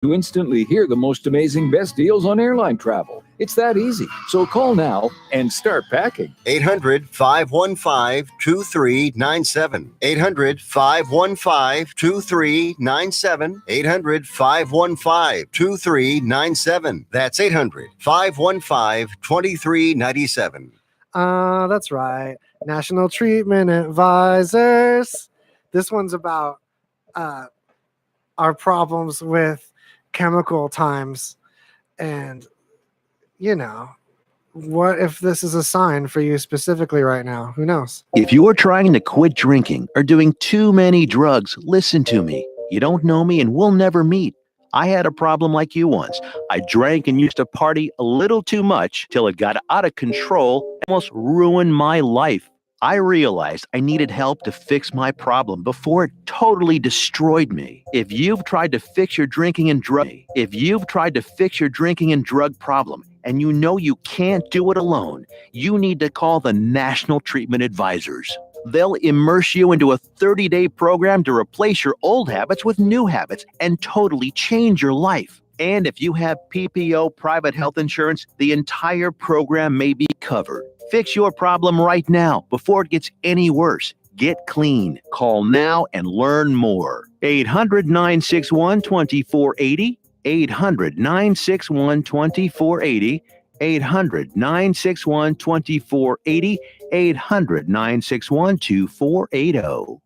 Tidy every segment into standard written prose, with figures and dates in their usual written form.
to instantly hear the most amazing best deals on airline travel. It's that easy. So call now and start packing. 800-515-2397. 800-515-2397. 800-515-2397. That's 800-515-2397. That's right. National Treatment Advisors. This one's about our problems with chemical times. And, you know, what if this is a sign for you specifically right now? Who knows? If you're trying to quit drinking or doing too many drugs, listen to me. You don't know me and we'll never meet. I had a problem like you once. I drank and used to party a little too much till it got out of control and almost ruined my life. I realized I needed help to fix my problem before it totally destroyed me. If you've tried to fix your drinking and drug problem and you know you can't do it alone, you need to call the National Treatment Advisors. They'll immerse you into a 30-day program to replace your old habits with new habits and totally change your life. And if you have PPO private health insurance, the entire program may be covered. Fix your problem right now before it gets any worse. Get clean. Call now and learn more. 800-961-2480. 800-961-2480. 800-961-2480. 800-961-2480.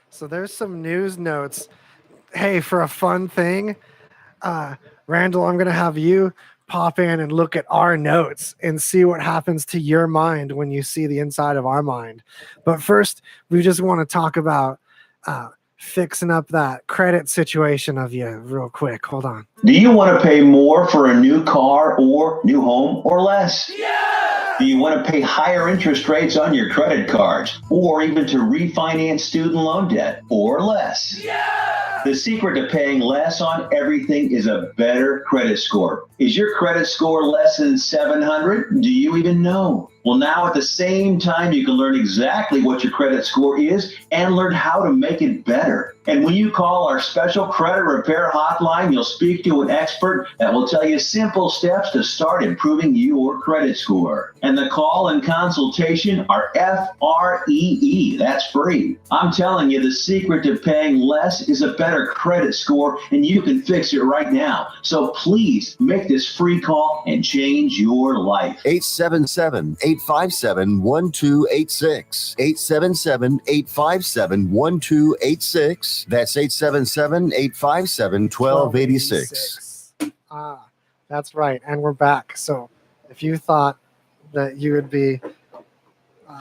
So there's some news notes. Hey, for a fun thing, Randall, I'm going to have you pop in and look at our notes and see what happens to your mind when you see the inside of our mind. But first, we just want to talk about fixing up that credit situation of you real quick. Hold on. Do you want to pay more for a new car or new home or less? Yeah! Do you want to pay higher interest rates on your credit cards or even to refinance student loan debt or less? Yeah! The secret to paying less on everything is a better credit score. Is your credit score less than 700? Do you even know? Well, now at the same time, you can learn exactly what your credit score is and learn how to make it better. And when you call our special credit repair hotline, you'll speak to an expert that will tell you simple steps to start improving your credit score. And the call and consultation are F-R-E-E. That's free. I'm telling you, the secret to paying less is a better credit score, and you can fix it right now. So please make this free call and change your life. 877-857-1286. 877-857-1286. That's 877-857-1286. That's right. And we're back. So if you thought that you would be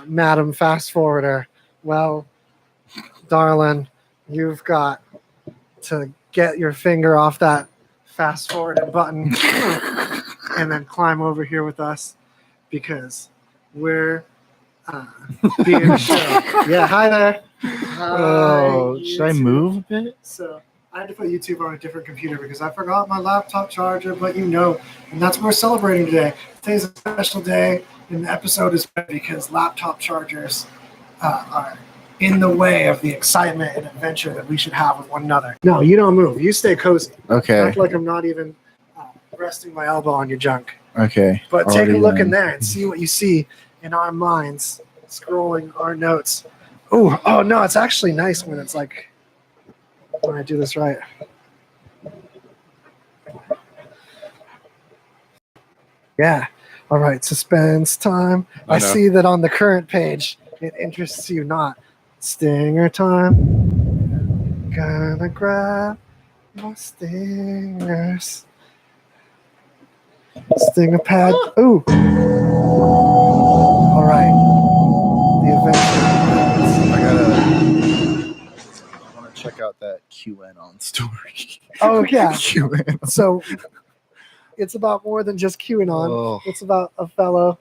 Madam Fast Forwarder, well, darling, you've got to get your finger off that fast forward button and then climb over here with us because we're being shown. Yeah, hi there. Oh, should I move a bit? So I had to put YouTube on a different computer because I forgot my laptop charger, but and that's what we're celebrating today. Today's a special day, and the episode is because laptop chargers are in the way of the excitement and adventure that we should have with one another. No, you don't move. You stay cozy. Okay. Act like I'm not even resting my elbow on your junk. Okay. But take a look in there and see what you see in our minds, scrolling our notes. Oh no, it's actually nice when it's like, when I do this right. Yeah. All right, suspense time. I see that on the current page, it interests you not. Stinger time. Gonna grab my stingers. Stinger pad. Ooh. All right. The I want to check out that QAnon story. Oh, yeah. QAnon. So it's about more than just QAnon. Oh. It's about a fellow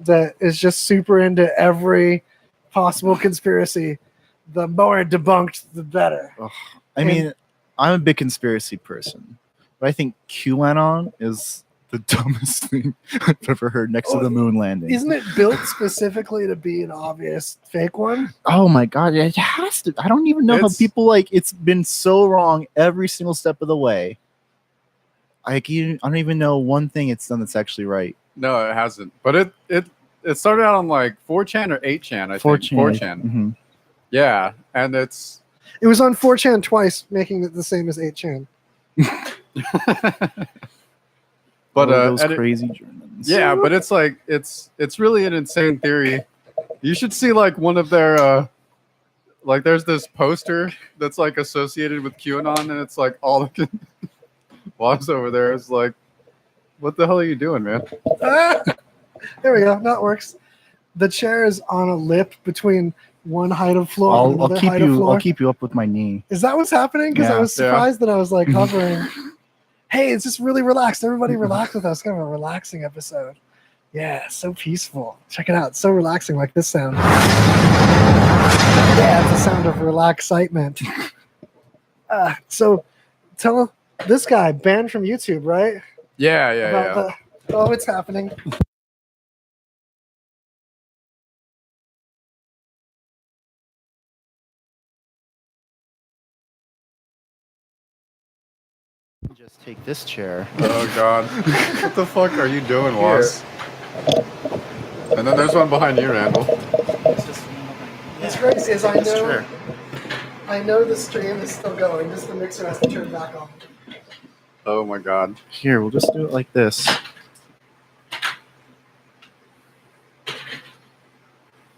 that is just super into every possible conspiracy. The more debunked, the better. Oh. I mean, I'm a big conspiracy person, but I think QAnon is the dumbest thing I've ever heard next to the moon landing. Isn't it built specifically to be an obvious fake one? Oh my god, it has to. I don't even know how people like. It's been so wrong every single step of the way. I don't even know one thing it's done that's actually right. No, it hasn't. But it started out on like 4chan or 8chan, I think. 4chan. Mm-hmm. Yeah, and It was on 4chan twice, making it the same as 8chan. but those crazy Germans. Yeah, but it's like it's really an insane theory. You should see like one of their like there's this poster that's like associated with QAnon, and it's like all the walks over there. It's like, what the hell are you doing, man? There we go. That works. The chair is on a lip between one height of floor and another height of floor. I'll keep you up with my knee. Is that what's happening? Because I was surprised that I was like hovering. Hey, it's just really relaxed. Everybody relax with us. Kind of a relaxing episode. Yeah, so peaceful. Check it out. It's so relaxing, like this sound. Yeah, it's the sound of relax-citement. So tell this guy, banned from YouTube, right? Yeah. Oh, it's happening. Just take this chair. Oh god, what the fuck are you doing, Was? And then there's one behind you, Randall. What's crazy is I know the stream is still going. Just the mixer has to turn back on. Oh my god. Here, we'll just do it like this.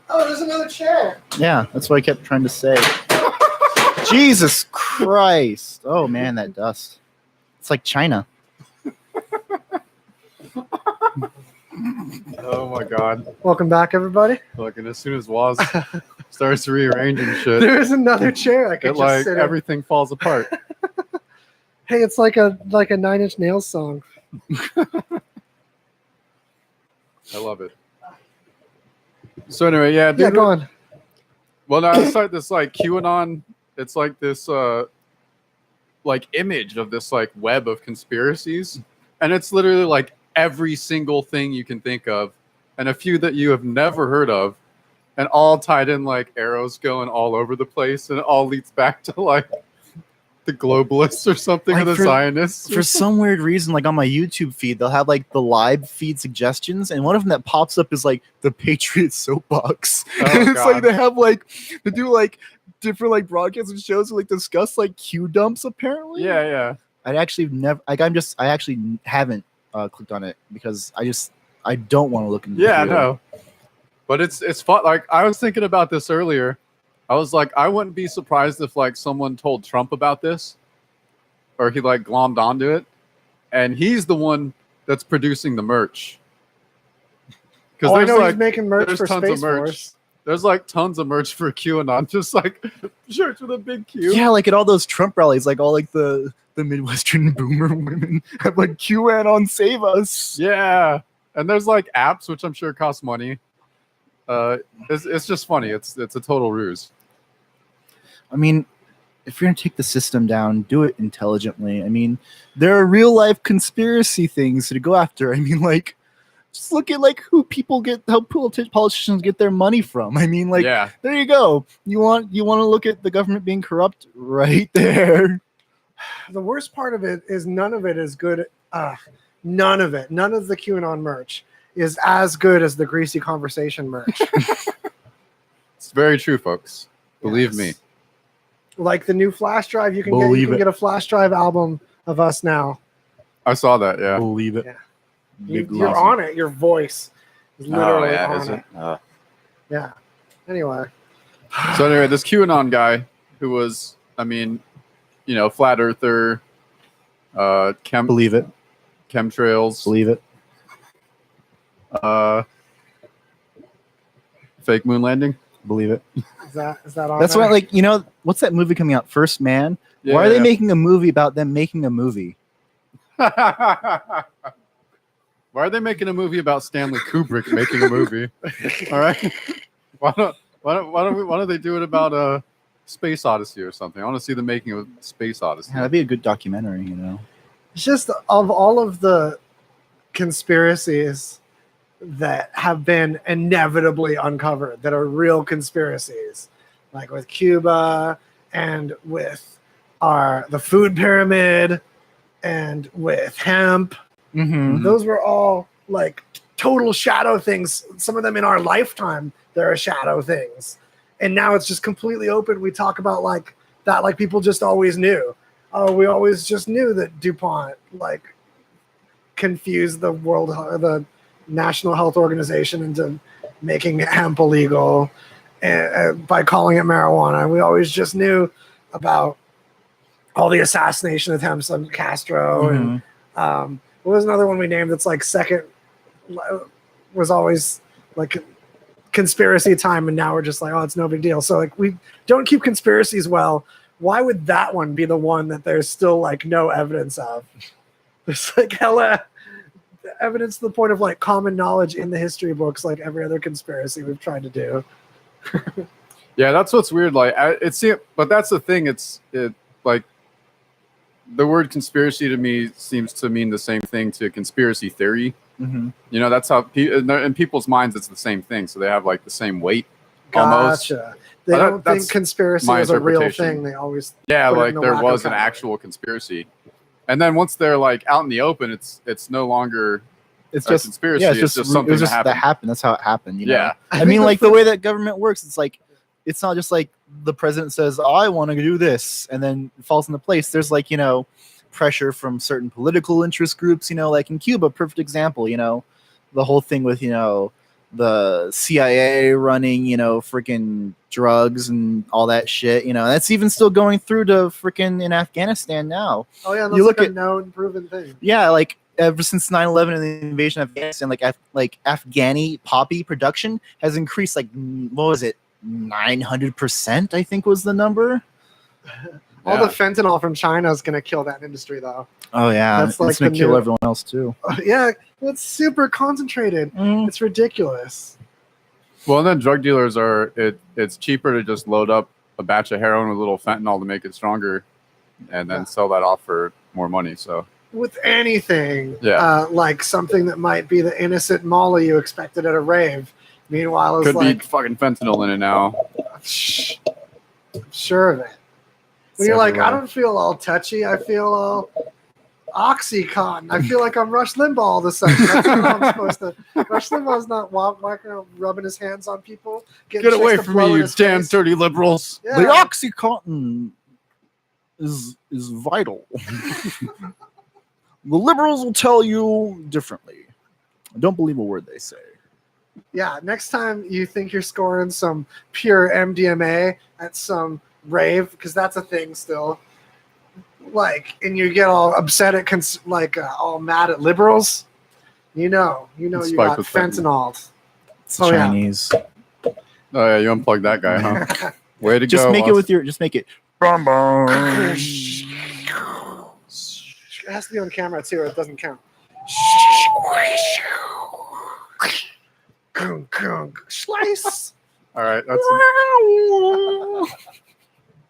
Oh, there's another chair. Yeah, that's what I kept trying to say. Jesus Christ. Oh man, that dust. It's like China. Oh my god. Welcome back, everybody. Look, and as soon as Waz starts rearranging shit, There's another chair I could just like sit in. everything falls apart. Hey, it's like a Nine Inch Nails song. I love it. So anyway, yeah, dude, Go on. well, now it's like this like QAnon. It's like this like image of this like web of conspiracies, and it's literally like every single thing you can think of, and a few that you have never heard of, and all tied in like arrows going all over the place, and it all leads back to like the globalists or something, Like or the for- Zionists. For some weird reason, like on my YouTube feed, they'll have like the live feed suggestions, and one of them that pops up is like the Patriot Soapbox. Oh, And it's like God. they have like they do like different like broadcasts and shows that like discuss like Q dumps apparently. Yeah. I actually never like I actually haven't clicked on it because I don't want to look into Yeah, the no. But it's fun. Like I was thinking about this earlier. I was like, I wouldn't be surprised if like someone told Trump about this, or he like glommed onto it, and he's the one that's producing the merch. Because I know like he's making merch there's for tons Space of merch. Force. There's like tons of merch for QAnon, just like shirts with a big Q. Yeah, like at all those Trump rallies, like all like the Midwestern boomer women have like QAnon save us. Yeah, and there's like apps which I'm sure cost money. It's just funny. It's a total ruse. I mean, if you're gonna take the system down, do it intelligently. I mean, there are real life conspiracy things to go after. I mean, like, just look at like how politicians get their money from. I mean, like, Yeah. there you go. You want to look at the government being corrupt right there. The worst part of it is none of it is good. None of it. None of the QAnon merch is as good as the Greasy Conversation merch. It's very true, folks. Believe Yes. me. Like the new flash drive, you can Believe it. get a flash drive album of us now. I saw that. Yeah. Believe it. Yeah. Big You're love. on it. Your voice is literally on is it. it? Yeah. Anyway, So anyway, this QAnon guy who was, I mean, flat earther, Believe it. chemtrails, Believe it. fake moon landing. Believe it. is that on? That's there? why, like, what's that movie coming out? First Man. Why are they making a movie about them making a movie? Why are they making a movie about Stanley Kubrick making a movie? All right. Why don't they do it about Space Odyssey or something? I want to see the making of Space Odyssey. Yeah, that'd be a good documentary, It's just of all of the conspiracies that have been inevitably uncovered that are real conspiracies, like with Cuba and with the food pyramid and with hemp. Mm-hmm. Those were all like total shadow things. Some of them in our lifetime, there are shadow things. And now it's just completely open. We talk about like that, like people just always knew. Oh, we always just knew that DuPont like confused the National Health Organization into making hemp illegal by calling it marijuana. We always just knew about all the assassination attempts on Castro. And what was another one we named that's like second was always like conspiracy time, and now we're just like, oh, it's no big deal. So like we don't keep conspiracies well. Why would that one be the one that there's still like no evidence of? There's like hella evidence to the point of like common knowledge in the history books, like every other conspiracy we've tried to do. Yeah, that's what's weird. Like but that's the thing. It like the word conspiracy to me seems to mean the same thing to conspiracy theory. Mm-hmm. You know, that's how in people's minds it's the same thing. So they have like the same weight. Almost. Gotcha. They don't think conspiracy is a real thing. They always like there was an actual conspiracy, and then once they're like out in the open, it's no longer it's a just conspiracy. Yeah, it's just something that happened. That's how it happened. You know? Yeah. I mean, like the way that government works, it's like it's not just like the president says, I want to do this, and then it falls into place. There's like, you know, pressure from certain political interest groups, you know, like in Cuba, perfect example, you know, the whole thing with, you know, the CIA running, you know, freaking drugs and all that shit, you know, that's even still going through to freaking in Afghanistan now. Oh yeah, that's you look like a at known proven thing. Yeah, like ever since 9/11 and the invasion of Afghanistan, like Afghani poppy production has increased like what was it, 900%? I think was the number. All the fentanyl from China is going to kill that industry, though. Oh yeah, that's like it's going to kill everyone else too. Yeah, it's super concentrated. It's ridiculous. Well, and then drug dealers it's cheaper to just load up a batch of heroin with a little fentanyl to make it stronger, and then sell that off for more money. So with anything, yeah, like something that might be the innocent Molly you expected at a rave, meanwhile it's could like be fucking fentanyl in it now. I'm sure of it. When you're like, I don't feel all touchy. I feel all Oxycontin. I feel like I'm Rush Limbaugh all of a sudden. That's what I'm supposed to. Rush Limbaugh's not walking around rubbing his hands on people. Get away from me, you damn dirty liberals. Yeah. The Oxycontin is vital. The liberals will tell you differently. Don't believe a word they say. Yeah, next time you think you're scoring some pure MDMA at some rave, because that's a thing still, like, and you get all upset at all mad at liberals, you know you got fentanyl. It's Chinese. Oh yeah, you unplugged that guy, huh? Way to just go. Make it with your just make it It has to be on camera too, or it doesn't count. Slice. All right,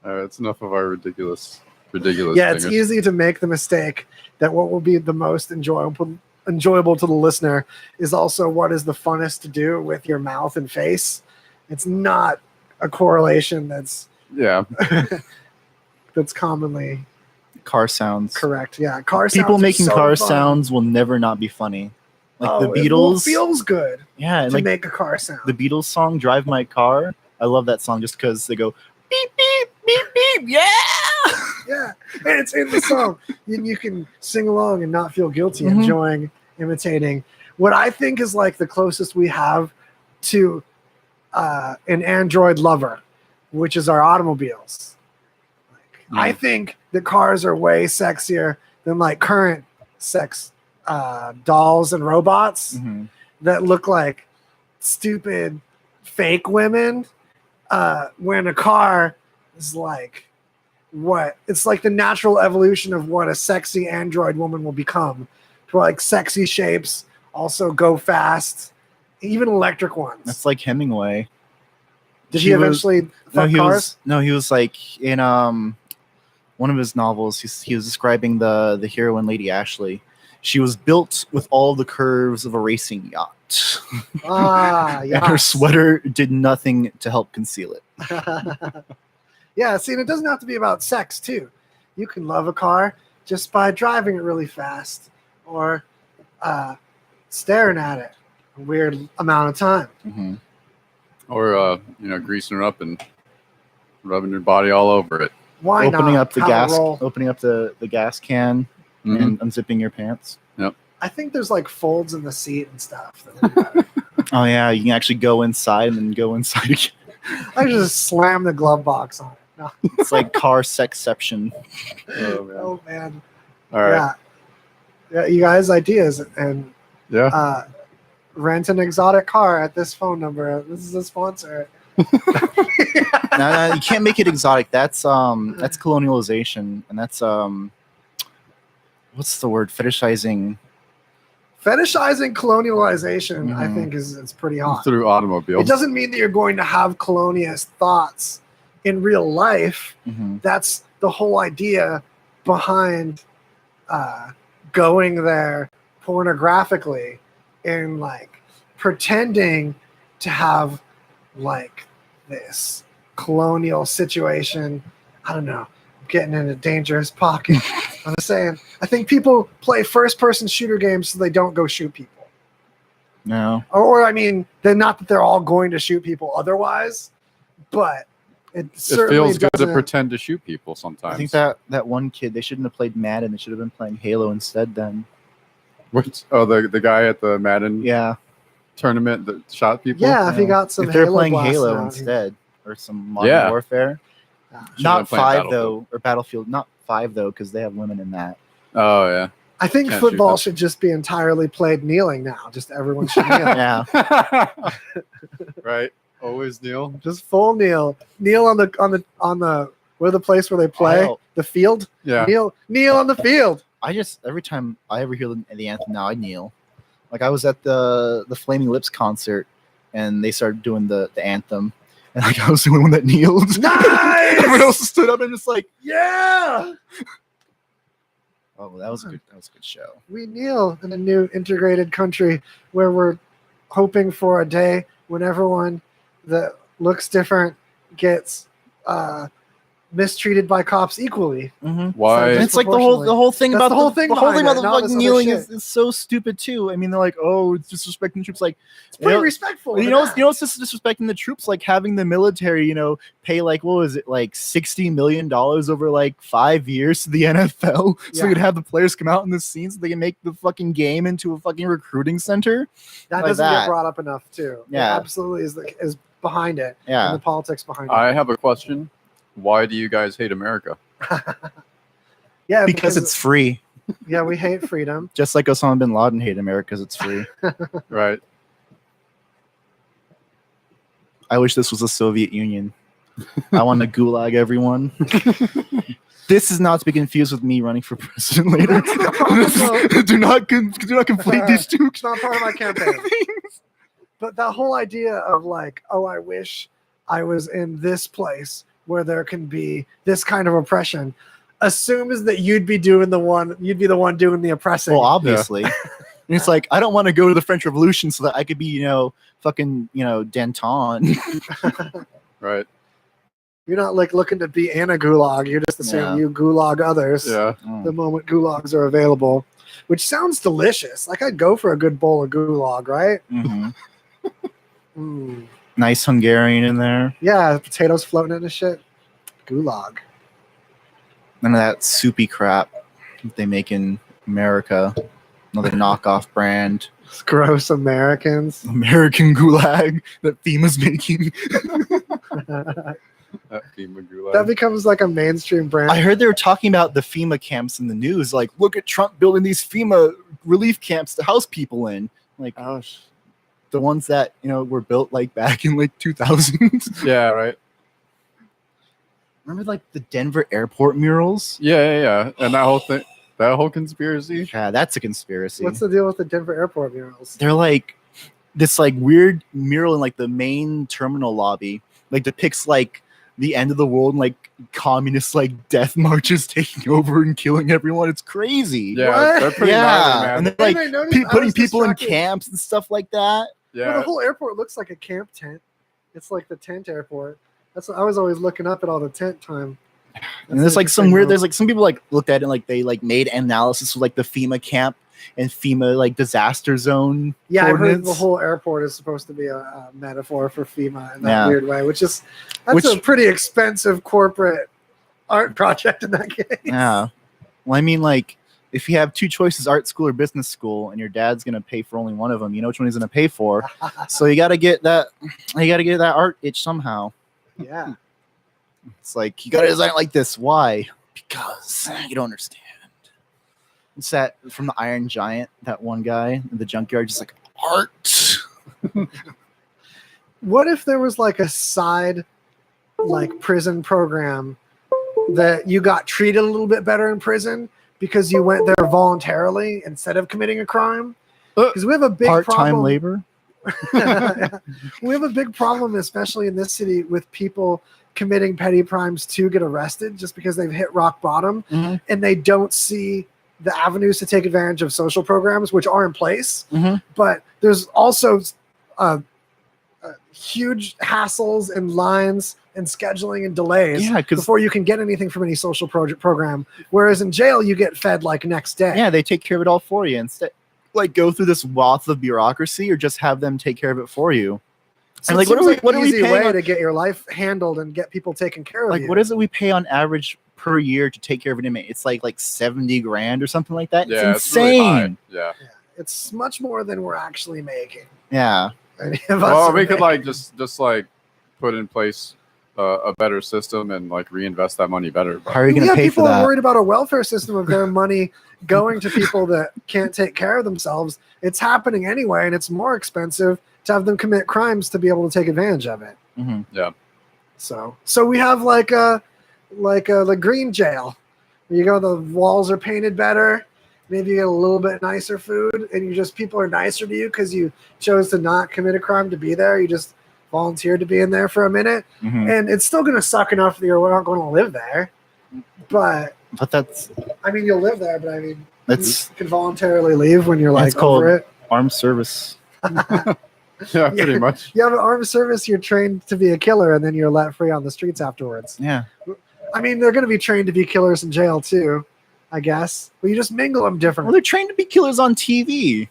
that's enough of our ridiculous. Yeah, it's easy to make the mistake that what will be the most enjoyable to the listener is also what is the funnest to do with your mouth and face. It's not a correlation that's that's commonly car sounds. Correct. Yeah, car sounds. People making car fun. sounds will never not be funny. Like the It Beatles feels good. Yeah, to make a car sound. The Beatles song "Drive My Car." I love that song just because they go beep beep beep beep. Yeah. Yeah, and it's in the song. You can sing along and not feel guilty, enjoying imitating. What I think is like the closest we have to an Android lover, which is our automobiles. I think the cars are way sexier than like current sex dolls and robots that look like stupid fake women. When a car is like it's like the natural evolution of what a sexy Android woman will become. To like sexy shapes, also go fast, even electric ones. That's like Hemingway. Did he eventually fuck cars? He was like in one of his novels. He was describing the heroine Lady Ashley. She was built with all the curves of a racing yacht. Ah, And her yes. sweater did nothing to help conceal it. Yeah, see, and it doesn't have to be about sex too. You can love a car just by driving it really fast or staring at it a weird amount of time. Mm-hmm. Or greasing her up and rubbing your body all over it. Why Opening not? up the Have a gas, roll. opening up the gas can, Mhm. and unzipping your pants. I think there's like folds in the seat and stuff. That would be better. Oh yeah, you can actually go inside and then go inside again. I just slam the glove box on it. No. It's like car sexception. Oh, man. Oh man. All right. Yeah, you guys ideas and Yeah. rent an exotic car at this phone number. This is a sponsor. No, you can't make it exotic. That's colonialization, and that's what's the word? Fetishizing. Fetishizing colonialization, I Mhm. think, it's pretty hot. Through automobiles. It doesn't mean that you're going to have colonialist thoughts in real life. Mm-hmm. That's the whole idea behind going there pornographically and like pretending to have like this colonial situation. I don't know. I'm getting in a dangerous pocket. I'm just saying. I think people play first-person shooter games so they don't go shoot people. No. Or I mean, they're not that they're all going to shoot people otherwise, but it It certainly feels good to doesn't- pretend to shoot people sometimes. I think that one kid, they shouldn't have played Madden. They should have been playing Halo instead. Then. The guy at the Madden Yeah. tournament that shot people. Yeah, if you got some if they're Halo playing blasting Halo out, instead, or some Modern Yeah. Warfare. yeah. Not been playing 5 Battlefield. though, or Battlefield. Not 5 though, because they have women in that. Oh yeah. I think Can't shoot football them. should just be entirely played kneeling now. Just everyone should kneel. Yeah. Right. Always kneel. Just full kneel. Kneel on the where the place where they play Oh. the field. Yeah. Kneel on the field. I just every time I ever hear the anthem now, I kneel. Like I was at the Flaming Lips concert, and they started doing the anthem, and like I was the only one that kneeled. Nice! Everyone else stood up and just like, Yeah, oh, that was a good show. we kneel in a new integrated country where we're hoping for a day when everyone that looks different gets mistreated by cops equally. Why? And it's like the whole thing That's about the whole thing the whole thing behind about the it, not this fucking other kneeling shit. is so stupid too. I mean, they're like, oh, it's disrespecting the troops. Like, It's pretty you know, respectful. you know what's just disrespecting the troops? Like having the military, pay like what was it, like $60 million over like 5 years to the NFL, so we could have the players come out in the scene so they can make the fucking game into a fucking recruiting center. that like doesn't that. get brought up enough too. Yeah. It absolutely is behind it. Yeah. And the politics behind I have a question. Why do you guys hate America? it. Yeah, Because it's free. yeah, we hate freedom. Just like Osama bin Laden hated America because it's free. Right. I wish this was the Soviet Union. I want to gulag everyone. This is not to be confused with me running for president later. do not conflate these two. It's not part of my campaign. But that whole idea of like, oh, I wish I was in this place where there can be this kind of oppression, assumes that you'd be the one doing the oppressing. Well, obviously. And it's like, I don't want to go to the French Revolution so that I could be, fucking, Danton. Right. You're not like looking to be in a gulag. You're just saying you gulag others Yeah. the moment gulags are available, which sounds delicious. Like I'd go for a good bowl of gulag, right? Mhm. Mm. Nice Hungarian in there. Yeah, potatoes floating in the shit. Gulag. None of that soupy crap that they make in America. Another knockoff brand. It's gross Americans. American gulag that FEMA's making. That becomes like a mainstream brand. I heard they were talking about the FEMA camps in the news. Like, look at Trump building these FEMA relief camps to house people in. Like, Oh, the ones that, were built like back in like 2000. Yeah. Right. Remember like the Denver airport murals? Yeah. And that whole thing, that whole conspiracy. Yeah, that's a conspiracy. what's the deal with the Denver airport murals? They're like this like weird mural in like the main terminal lobby, like depicts like the end of the world and like communist like death marches taking over and killing everyone. It's crazy. Yeah, What? they're pretty gnarly, man. and then Hey, like I noticed I putting was people in distracted. camps and stuff like that. Yeah, Well, the whole airport looks like a camp tent. It's like the tent airport. That's I was always looking up at all the tent time. And there's like some weird. There's like some people like looked at it and like they like made analysis of like the FEMA camp and FEMA like disaster zone. Yeah, I heard the coordinates. whole airport is supposed to be a metaphor for FEMA in that Yeah. weird way, that's a Which- pretty expensive corporate art project in that case. Yeah. Well, I mean, like, if you have two choices, art school or business school, and your dad's gonna pay for only one of them, you know which one he's gonna pay for. So you gotta get that. You gotta get that art itch somehow. Yeah. It's like you gotta design it like this. Why? Because you don't understand. It's that from the Iron Giant, that one guy in the junkyard, just like art. What if there was like a side like prison program that you got treated a little bit better in prison because you went there voluntarily instead of committing a crime? Because we have a big Part-time problem. labor. We have a big problem, especially in this city, with people committing petty crimes to get arrested just because they've hit rock bottom Mhm. and they don't see the avenues to take advantage of social programs, which are in place. Mhm. But there's also huge hassles and lines and scheduling and delays Yeah, 'cause- before you can get anything from any social program. Whereas in jail, you get fed like next day. Yeah, they take care of it all for you instead. Like go through this wath of bureaucracy, or just have them take care of it for you. So And it like, what seems are we? like What an are we easy paying? way On, to get your life handled and get people taken care of. like, you. what is it we pay on average per year to take care of an inmate? It's like $70,000 or something like that. yeah, it's really high. insane. Yeah. It's much more than we're actually making. Yeah. Any of us Well, are we could making. like just like put in place a better system and like reinvest that money better. But How are you going to Yeah, pay for people are that? worried about a welfare system of their money going to people that can't take care of themselves. It's happening anyway, and it's more expensive to have them commit crimes to be able to take advantage of it. Mhm. So we have like the green jail. You go, the walls are painted better. Maybe you get a little bit nicer food, and people are nicer to you because you chose to not commit a crime to be there. You just volunteered to be in there for a minute, Mhm. and it's still going to suck enough that you're not going to live there. But But that's I mean, you'll live there. But I mean, that's you can voluntarily leave when you're like That's called- over it. armed service. yeah, pretty much. You have an armed service. You're trained to be a killer, and then you're let free on the streets afterwards. Yeah. I mean, they're going to be trained to be killers in jail too, I guess. But you just mingle them Well, differently. they're trained to be killers on TV.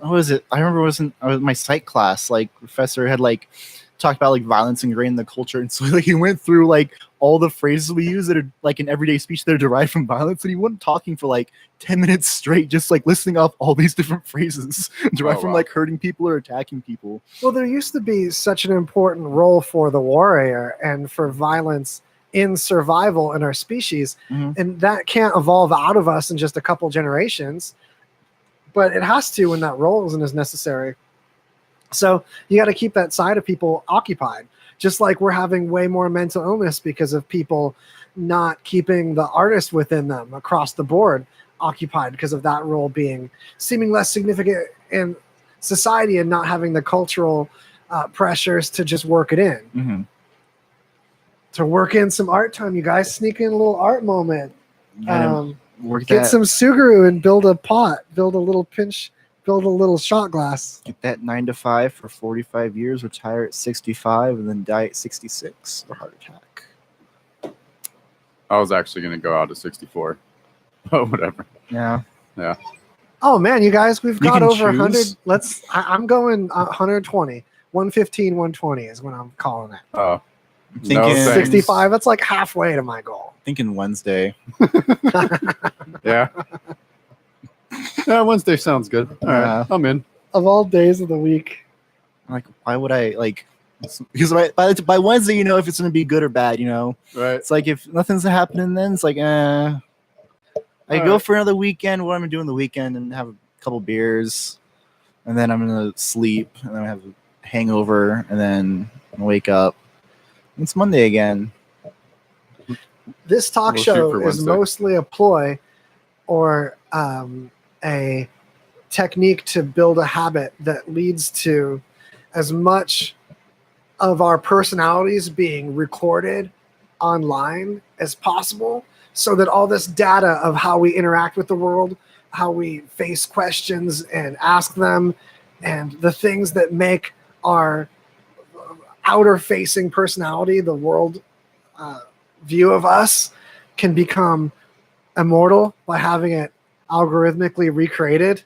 What was it? I remember I was my psych class. Like professor had like talked about like violence ingrained in the culture, and so like he went through like all the phrases we use that are like in everyday speech that are derived from violence, and he wasn't talking for like 10 minutes straight, just like listing off all these different phrases derived Oh, from wow. like hurting people or attacking people. Well, there used to be such an important role for the warrior and for violence in survival in our species, Mhm. and that can't evolve out of us in just a couple generations. But it has to when that role isn't as necessary. So you got to keep that side of people occupied. Just like we're having way more mental illness because of people not keeping the artist within them across the board occupied because of that role seeming less significant in society and not having the cultural pressures to just work it in. Mm-hmm. To work in some art time, you guys sneak in a little art moment. Work Get that, some Suguru and build a pot, build a little shot glass. get that 9 to 5 for 45 years, retire at 65, and then die at 66 of a heart attack. I was actually gonna go out at 64, but whatever. Yeah. Oh man, you guys, we've You got can over 100. choose. I'm going 120. 115, 120 is what I'm calling it. Oh, I'm No thinking, thanks. 65, that's like halfway to my goal. thinking Wednesday. yeah. Yeah, Wednesday sounds good. All right, Yeah. I'm in. Of all days of the week. Like, why would I like? Because by Wednesday, you know if it's gonna be good or bad. You know, Right. it's like if nothing's happening, then it's like, I go Alright. for another weekend. What I'm gonna do on the weekend and have a couple beers, and then I'm gonna sleep, and then I have a hangover, and then wake up. It's Monday again. This talk We'll shoot show for is Wednesday. mostly a ploy or a technique to build a habit that leads to as much of our personalities being recorded online as possible, so that all this data of how we interact with the world, how we face questions and ask them, and the things that make our outer facing personality, the world view of us, can become immortal by having it algorithmically recreated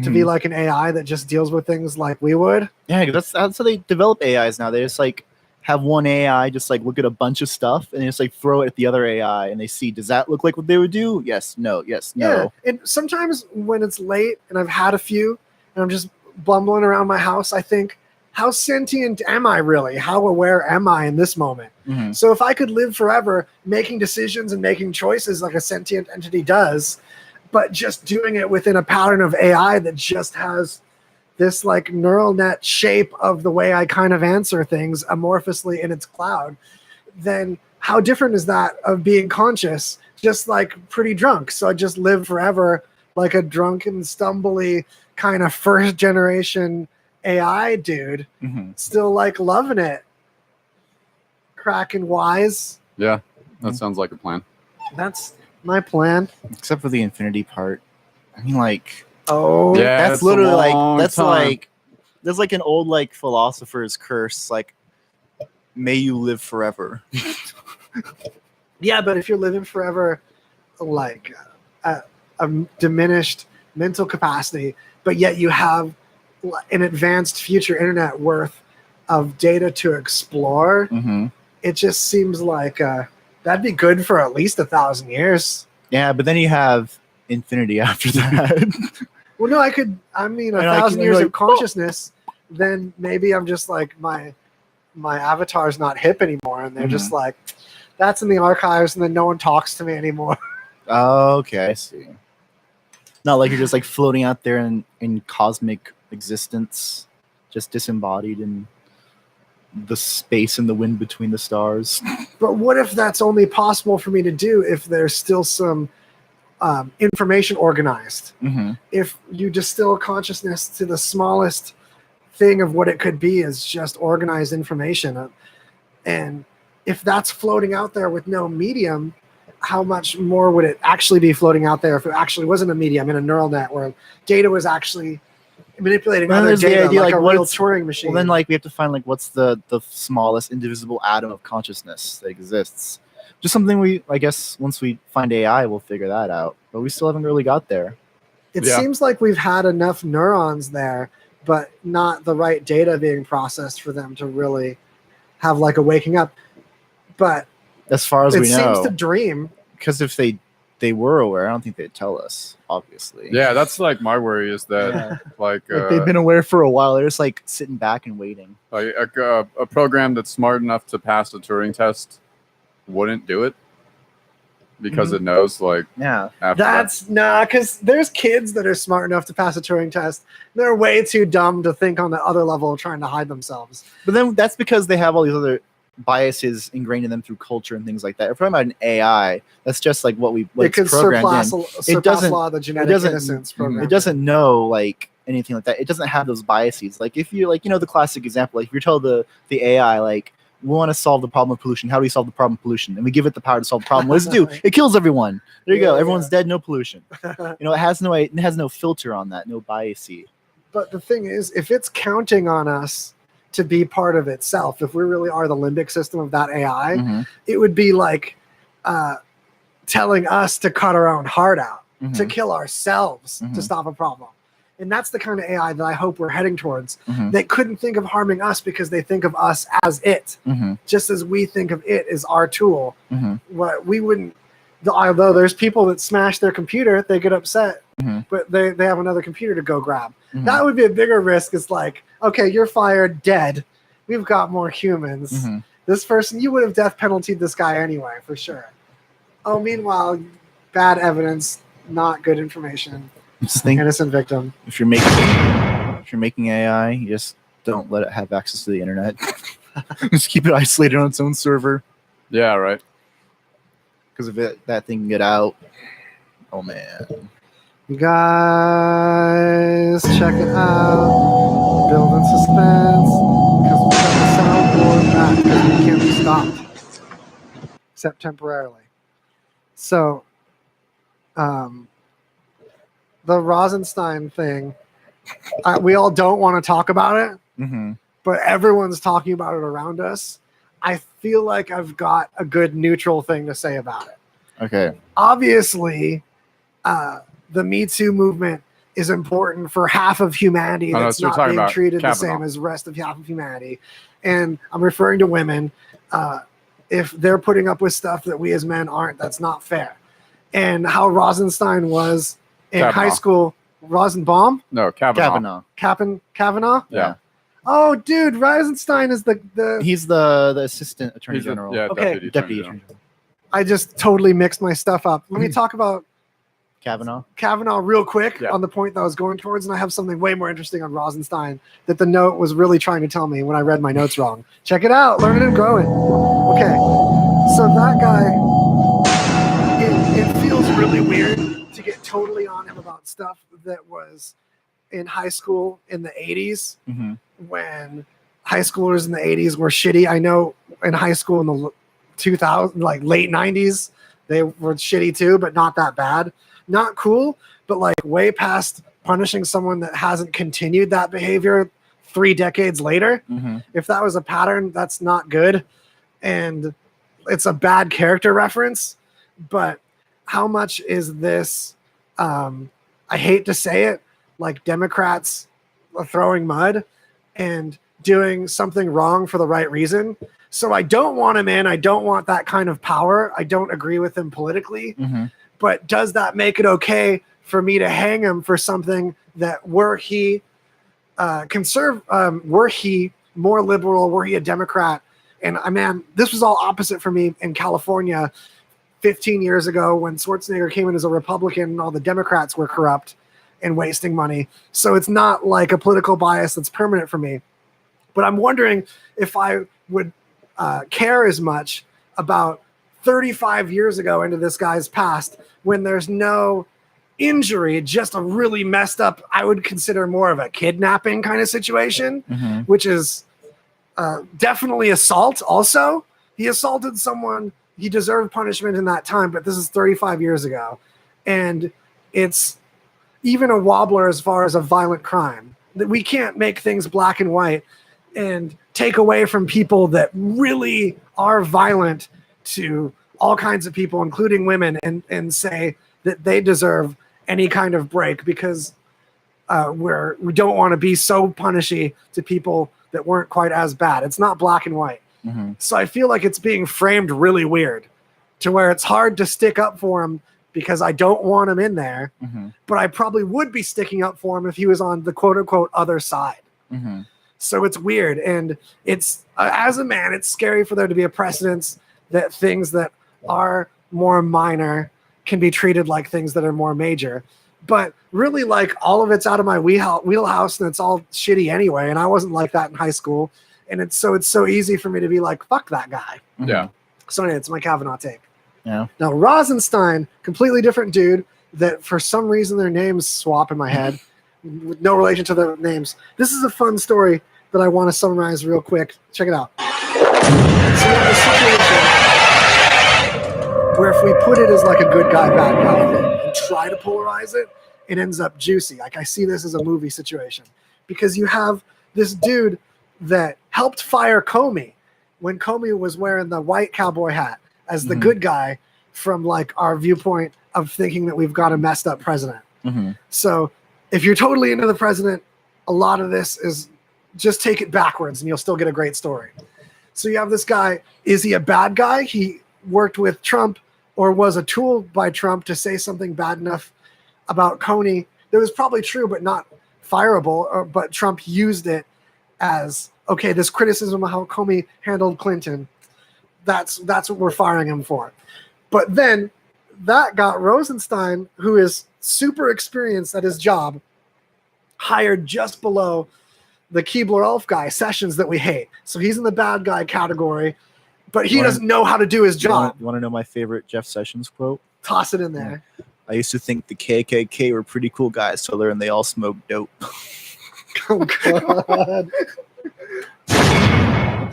to be like an AI that just deals with things like we would. Yeah, that's how they develop AIs now. They just like have one AI just like look at a bunch of stuff and just like throw it at the other AI, and they see, does that look like what they would do? Yes, no, yes, no. Yeah, and sometimes when it's late and I've had a few and I'm just bumbling around my house, I think, how sentient am I really? How aware am I in this moment? So if I could live forever making decisions and making choices like a sentient entity does, but just doing it within a pattern of AI that just has this like neural net shape of the way I kind of answer things amorphously in its cloud, then how different is that of being conscious, just like pretty drunk? So I just live forever like a drunken, stumbly kind of first generation AI dude, still like loving it, cracking wise. Yeah, that sounds like a plan. That's my plan. Except for the infinity part. I mean, like, Oh, Yeah, that's it's a literally long like time. that's like an old like philosopher's curse. Like, may you live forever. yeah, but if you're living forever, like a diminished mental capacity, but yet you have an advanced future internet worth of data to explore, it just seems like that'd be good for at least 1,000 years. Yeah, but then you have infinity after that. Well, no, I mean, And I 1,000 can, years like, of consciousness, then maybe I'm just like, my avatar's not hip anymore, and they're just like, that's in the archives, and then no one talks to me anymore. Oh, okay, I see. Not like you're just like floating out there in cosmic existence, just disembodied in the space and the wind between the stars. But what if that's only possible for me to do if there's still some information organized? If you distill consciousness to the smallest thing of what it could be is just organized information, and if that's floating out there with no medium, how much more would it actually be floating out there if it actually wasn't a medium in a neural net where data was actually manipulating other there's the data idea, like a like, real what's- Turing machine? Well, then like we have to find like what's the smallest indivisible atom of consciousness that exists. Just something I guess once we find AI, we'll figure that out. But we still haven't really got there. It Yeah. seems like we've had enough neurons there, but not the right data being processed for them to really have like a waking up. But As far as it we seems know, to dream. because if they were aware, I don't think they'd tell us. Obviously. Yeah, that's like my worry is that like, Like they've been aware for a while. They're just like sitting back and waiting. like a program that's smart enough to pass a Turing test wouldn't do it because it knows like Yeah. after that. That's because there's kids that are smart enough to pass a Turing test. They're way too dumb to think on the other level of trying to hide themselves. But then that's because they have all these other biases ingrained in them through culture and things like that. If we're talking about an AI, that's just like It what's could programmed surpass It doesn't- law of the genetic doesn't- innocence in. program. It doesn't know like anything like that. It doesn't have those biases. Like if you like, the classic example, like if you're told the AI like, we want to solve the problem of pollution. How do we solve the problem of pollution? And we give it the power to solve the problem. What does it do? It kills everyone. There you go. Yeah, Everyone's dead. No pollution. It has no filter on that. No biasy. But the thing is, if it's counting on us to be part of itself, if we really are the limbic system of that AI, it would be like telling us to cut our own heart out, to kill ourselves to stop a problem. And that's the kind of AI that I hope we're heading towards. They couldn't think of harming us because they think of us as it, just as we think of it as our tool. What we wouldn't, although there's people that smash their computer, they get upset, but they have another computer to go grab. That would be a bigger risk. It's like, okay, you're fired, dead. We've got more humans. This person, you would have death penaltyed this guy anyway, for sure. Oh, meanwhile, bad evidence, not good information. Just think Innocent victim. if you're making AI, you just don't let it have access to the internet. Just keep it isolated on its own server. Yeah, right. Because if that thing can get out, oh man. You guys, check it out. Building suspense. Because we got the soundboard back because we can't be stopped, except temporarily. So, the Rosenstein thing, we all don't want to talk about it, Mm-hmm. but everyone's talking about it around us. I feel like I've got a good neutral thing to say about it. Okay. Obviously, the Me Too movement is important for half of humanity Oh, no, that's so we're not talking being about treated the Kavanaugh. same as the rest of half of humanity. And I'm referring to women. If they're putting up with stuff that we as men aren't, that's not fair. And how Rosenstein was in Kavanaugh. high school. Rosenbaum? No, Kavanaugh. Kavanaugh? Yeah. Oh, dude, Rosenstein is the He's the assistant attorney He's general. Okay. Deputy Deputy Attorney attorney general. I just totally mixed my stuff up. Let me talk about Kavanaugh. Kavanaugh real quick Yeah. on the point that I was going towards, and I have something way more interesting on Rosenstein that the note was really trying to tell me when I read my notes wrong. Check it out, learning and growing. Okay, so that guy, it feels really weird to get totally on him about stuff that was in high school in the 80s Mm-hmm. when high schoolers in the 80s were shitty. I know in high school in the 2000s, like late 90s, they were shitty too, but not that bad. Not cool, but like way past punishing someone that hasn't continued that behavior 3 decades later. Mm-hmm. If that was a pattern, that's not good. And it's a bad character reference. But how much is this? I hate to say it, like Democrats throwing mud and doing something wrong for the right reason. So I don't want him in. I don't want that kind of power. I don't agree with him politically. Mm-hmm. But does that make it okay for me to hang him for something that were he were he more liberal, were he a Democrat? And man, this was all opposite for me in California 15 years ago when Schwarzenegger came in as a Republican and all the Democrats were corrupt and wasting money. So it's not like a political bias that's permanent for me. But I'm wondering if I would care as much about 35 years ago into this guy's past when there's no injury, just a really messed up, I would consider more of a kidnapping kind of situation, Mm-hmm. which is definitely assault also. He assaulted someone. He deserved punishment in that time, but this is 35 years ago. And it's even a wobbler as far as a violent crime. That we can't make things black and white and take away from people that really are violent to all kinds of people, including women, and say that they deserve any kind of break because we don't want to be so punishy to people that weren't quite as bad. It's not black and white. Mm-hmm. So I feel like it's being framed really weird to where it's hard to stick up for him because I don't want him in there, Mm-hmm. but I probably would be sticking up for him if he was on the quote unquote other side. Mm-hmm. So it's weird. And it's, as a man, it's scary for there to be a precedence that things that are more minor can be treated like things that are more major. But really, like, all of it's out of my wheelhouse and it's all shitty anyway. And I wasn't like that in high school. And it's so easy for me to be like, fuck that guy. Yeah. So anyway, it's my Kavanaugh take. Yeah. Now, Rosenstein, completely different dude that for some reason their names swap in my head with no relation to their names. This is a fun story that I want to summarize real quick. Check it out. So we have a situation where if we put it as like a good guy, bad guy thing and try to polarize it, it ends up juicy. Like I see this as a movie situation because you have this dude that helped fire Comey when Comey was wearing the white cowboy hat as the good guy from like our viewpoint of thinking that we've got a messed up president. Mm-hmm. So if you're totally into the president, a lot of this is just take it backwards and you'll still get a great story. So you have this guy. Is he a bad guy? He worked with Trump or was a tool by Trump to say something bad enough about Comey that was probably true, but not fireable. But Trump used it as, okay, this criticism of how Comey handled Clinton, that's what we're firing him for. But then that got Rosenstein, who is super experienced at his job, hired just below the Keebler-Elf guy, Sessions, that we hate. So he's in the bad guy category, but he doesn't know how to do his job. You want to know my favorite Jeff Sessions quote? Toss it in there. I used to think the KKK were pretty cool guys till they all smoked dope. Oh, God.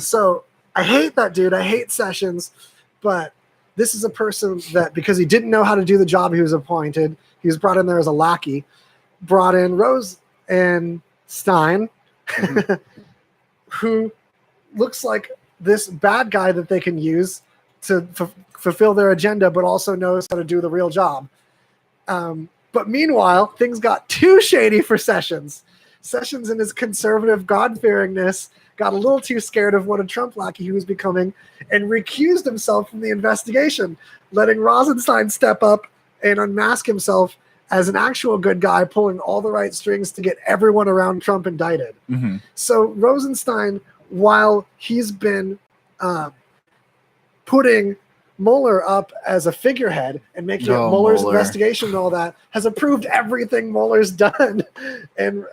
So I hate that dude. I hate Sessions, but this is a person that, because he didn't know how to do the job he was appointed, he was brought in there as a lackey, brought in Rosenstein, who looks like this bad guy that they can use to fulfill their agenda, but also knows how to do the real job. But meanwhile, things got too shady for Sessions. Sessions, in his conservative God-fearingness, got a little too scared of what a Trump lackey he was becoming and recused himself from the investigation, letting Rosenstein step up and unmask himself as an actual good guy, pulling all the right strings to get everyone around Trump indicted. Mm-hmm. So Rosenstein, while he's been putting Mueller up as a figurehead and making it Mueller's investigation and all that, has approved everything Mueller's done and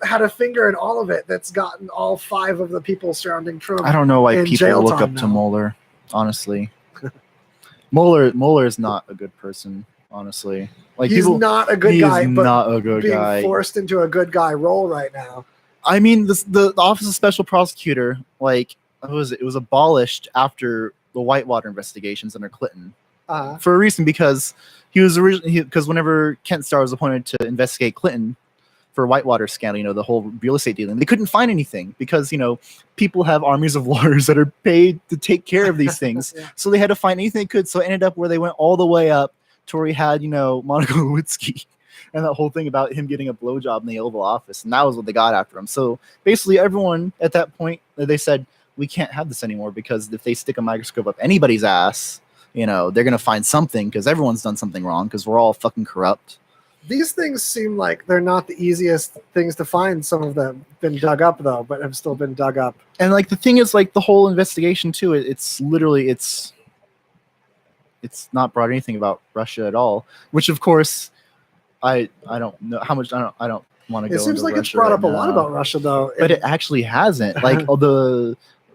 had a finger in all of it. That's gotten all 5 of the people surrounding Trump. I don't know why in people jail look time up to now. Mueller, honestly. Mueller is not a good person, honestly. Like He's people, not a good he guy, is but not a good being guy. forced into a good guy role right now. I mean, the Office of Special Prosecutor, like, what was it? It was abolished after the Whitewater investigations under Clinton for a reason, because he was originally, because whenever Kent Starr was appointed to investigate Clinton for Whitewater scandal, you know, the whole real estate dealing, they couldn't find anything because, you know, people have armies of lawyers that are paid to take care of these things. Yeah. So they had to find anything they could. So it ended up where they went all the way up to where he had, you know, Monica Lewinsky and that whole thing about him getting a blowjob in the Oval Office. And that was what they got after him. So basically everyone at that point, they said, we can't have this anymore, because if they stick a microscope up anybody's ass, you know, they're going to find something, because everyone's done something wrong, because we're all fucking corrupt. These things seem like they're not the easiest things to find. Some of them been dug up, though, but have still been dug up. And like the thing is, like the whole investigation too, it's literally it's not brought anything about Russia at all, which of course I don't know how much, I don't want to go It seems into like Russia it's brought right up a lot now. about Russia, though. But it actually hasn't. Like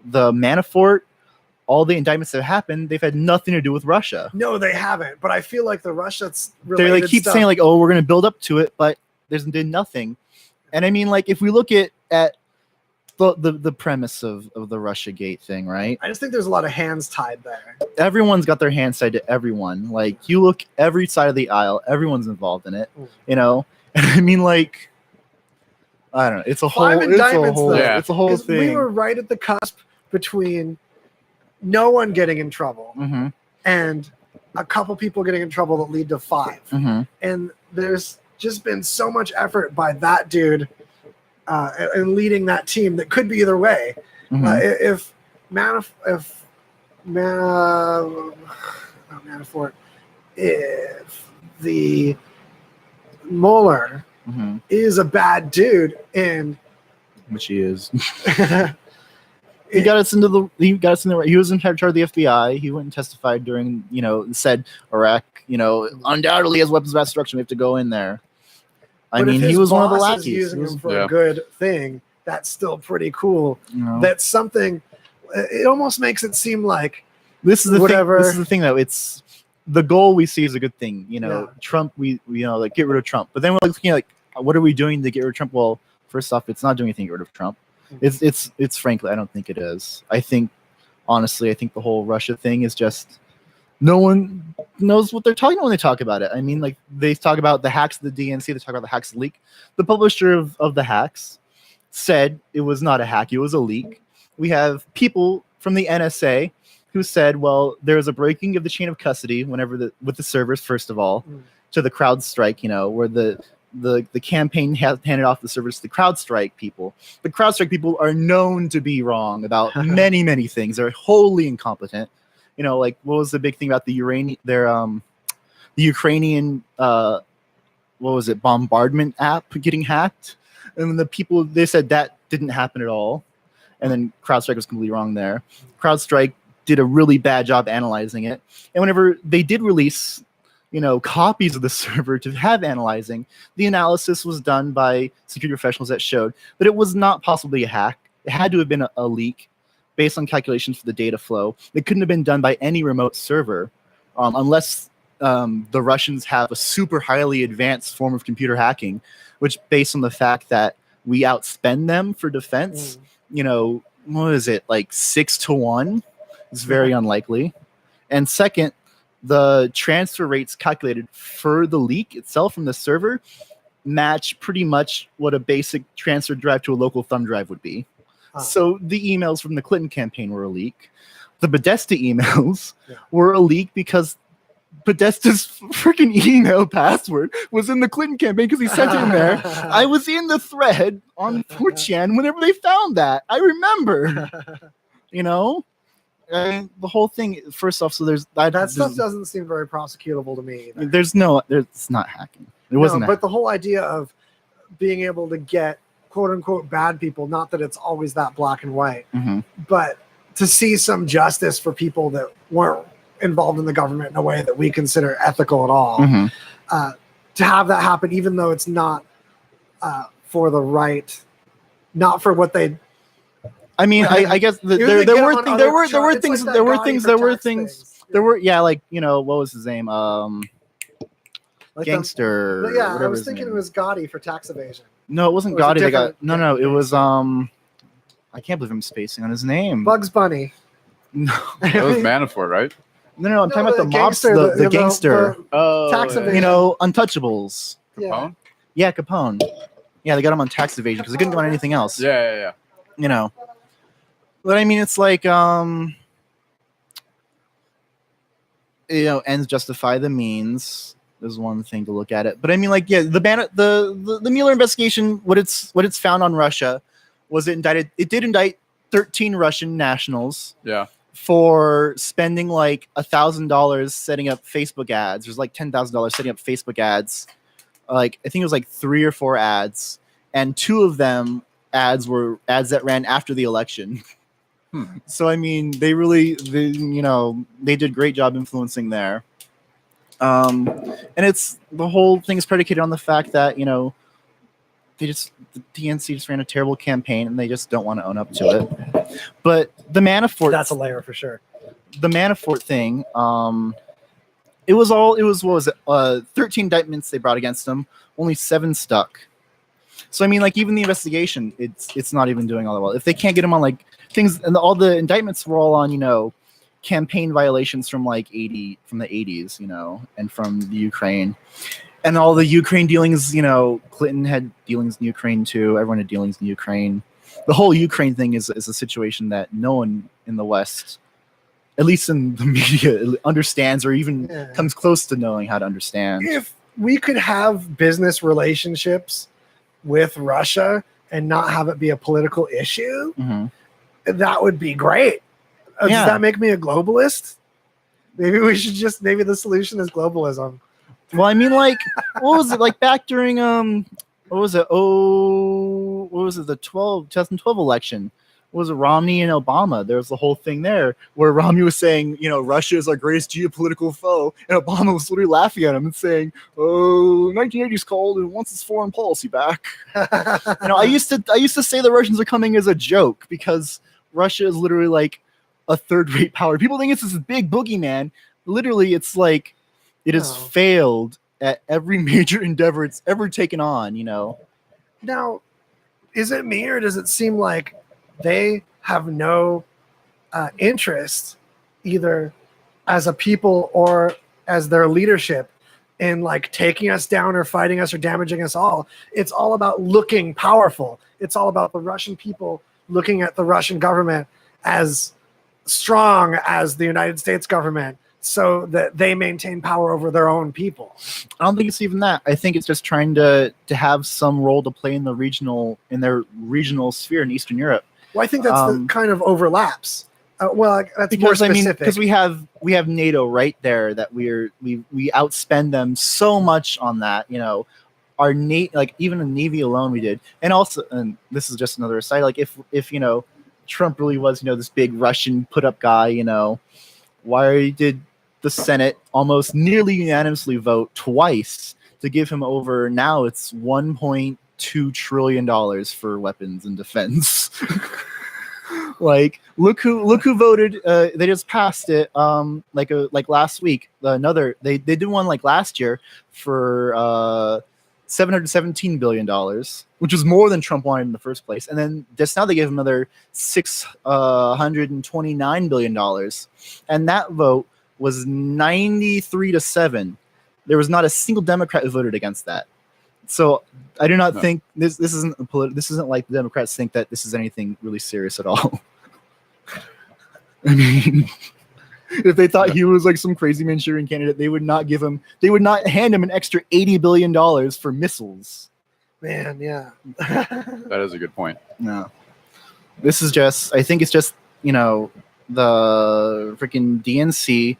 the Manafort, all the indictments that have happened, they've had nothing to do with Russia. No, they haven't. But I feel like the Russia's They related like keep stuff, saying like, oh, we're going to build up to it, but there's been nothing. And I mean, like, if we look at the premise of the Russiagate thing, right? I just think there's a lot of hands tied there. Everyone's got their hands tied to everyone. Like, you look every side of the aisle, everyone's involved in it, you know? And I mean, like, I don't know. It's a whole, though. it's a whole 'Cause thing. we were right at the cusp between no one getting in trouble Mm-hmm. and a couple people getting in trouble that lead to 5. Mm-hmm. And there's just been so much effort by that dude in leading that team that could be either way. Mm-hmm. If the Mueller Mm-hmm. is a bad dude, and Which he is. He got us in the. He was in charge of the FBI. He went and testified during, you know, said Iraq, you know, undoubtedly has weapons of mass destruction. We have to go in there. I but mean, if his he was one of the boss is lackeys. using He was- him for a good thing. That's still pretty cool. you know. That's something. It almost makes it seem like This is the whatever. thing. This is the thing, though. It's the goal we see is a good thing. You know, Yeah. Trump. We you know, like, get rid of Trump. But then we're looking at, like, what are we doing to get rid of Trump? Well, first off, it's not doing anything to get rid of Trump. It's frankly, I don't think it is. I think, honestly, I think the whole Russia thing is just, no one knows what they're talking about when they talk about it. I mean, like, they talk about the hacks of the DNC. They talk about the hacks of the leak. The publisher of the hacks said it was not a hack. It was a leak. We have people from the NSA who said, well, there was a breaking of the chain of custody with the servers, first of all, to the CrowdStrike, you know, where the campaign handed off the servers to the CrowdStrike people. The CrowdStrike people are known to be wrong about many, many things. They're wholly incompetent. You know, like, what was the big thing about the Ukrainian bombardment app getting hacked? And the people, they said that didn't happen at all. And then CrowdStrike was completely wrong there. CrowdStrike did a really bad job analyzing it. And whenever they did release, you know, copies of the server to have analyzing, the analysis was done by security professionals that showed that it was not possibly a hack. It had to have been a leak based on calculations for the data flow. It couldn't have been done by any remote server unless the Russians have a super highly advanced form of computer hacking, which, based on the fact that we outspend them for defense, you know, what is it, like 6-1? It's very unlikely. And second, the transfer rates calculated for the leak itself from the server match pretty much what a basic transfer drive to a local thumb drive would be. So the emails from the Clinton campaign were a leak. The Podesta emails were a leak because Podesta's freaking email password was in the Clinton campaign because he sent it in there. I was in the thread on 4chan whenever they found that. I remember. You know? The whole thing, first off, so that stuff doesn't seem very prosecutable to me either. It's not hacking. It wasn't. But the whole idea of being able to get quote unquote bad people, not that it's always that black and white, but to see some justice for people that weren't involved in the government in a way that we consider ethical at all, to have that happen, even though it's not for the right, not for what they. I mean, I guess there were things, like, you know, what was his name? Like Gangster. I was thinking it was Gotti for tax evasion. No, it wasn't Gotti. It was I can't believe I'm spacing on his name. Bugs Bunny. No, that was Manafort, right? No, I'm talking about the mobster, the gangster. Tax evasion. You know, Untouchables. Capone? Yeah, Capone. Yeah, they got him on tax evasion because they couldn't go on anything else. Yeah. You know. But I mean, it's like, you know, ends justify the means. There's one thing to look at it. But I mean, like, yeah, the Mueller investigation, what it's found on Russia was it did indict 13 Russian nationals. Yeah. For spending like $1,000 setting up Facebook ads. There's like $10,000 setting up Facebook ads. Like, I think it was like 3 or 4 ads, and 2 of them ads were ads that ran after the election. So I mean, they did a great job influencing there. And it's the whole thing is predicated on the fact that, you know, the DNC just ran a terrible campaign and they just don't want to own up to it. But the Manafort, that's a layer for sure. The Manafort thing, it was what was it? 13 indictments they brought against him, only 7 stuck. So I mean, like, even the investigation, it's not even doing all that well. If they can't get him on like things, and all the indictments were all on, you know, campaign violations from the 80s, you know, and from the Ukraine, and all the Ukraine dealings. You know, Clinton had dealings in Ukraine too. Everyone had dealings in Ukraine. The whole Ukraine thing is a situation that no one in the West, at least in the media, understands or even comes close to knowing how to understand. If we could have business relationships with Russia and not have it be a political issue, that would be great. Does that make me a globalist? Maybe the solution is globalism. Well, I mean, like, what was it like back during the 2012 election? What was it, Romney and Obama? There was the whole thing there where Romney was saying, you know, Russia is our greatest geopolitical foe, and Obama was literally laughing at him and saying, "Oh, 1980s called and wants his foreign policy back." You know, I used to say the Russians are coming as a joke because Russia is literally like a third-rate power. People think it's this big boogeyman. Literally, it's like it has failed at every major endeavor it's ever taken on, you know. Now, is it me or does it seem like they have no interest either as a people or as their leadership in like taking us down or fighting us or damaging us all? It's all about looking powerful. It's all about the Russian people looking at the Russian government as strong as the United States government so that they maintain power over their own people. I don't think it's even that. I think it's just trying to have some role to play in their regional sphere in Eastern Europe. Well, I think that's the kind of overlaps. That's because, more specific. I mean, because we have NATO right there that we outspend them so much on that. You know, our like even in Navy alone we did, and also, and this is just another aside. Like if you know, Trump really was, you know, this big Russian put up guy, you know, why did the Senate almost nearly unanimously vote twice to give him over? Now it's $1.2 trillion for weapons and defense. Like, look who voted. They just passed it. Like last week. They did one like last year for $717 billion, which was more than Trump wanted in the first place. And then just now they gave him another $629 billion. And that vote was 93-7. There was not a single Democrat who voted against that. So I do not think this isn't this isn't like the Democrats think that this is anything really serious at all. I mean, if they thought he was like some crazy Manchurian candidate, they would not hand him an extra $80 billion for missiles. Man, yeah. That is a good point. No. This is just, I think it's just, the freaking DNC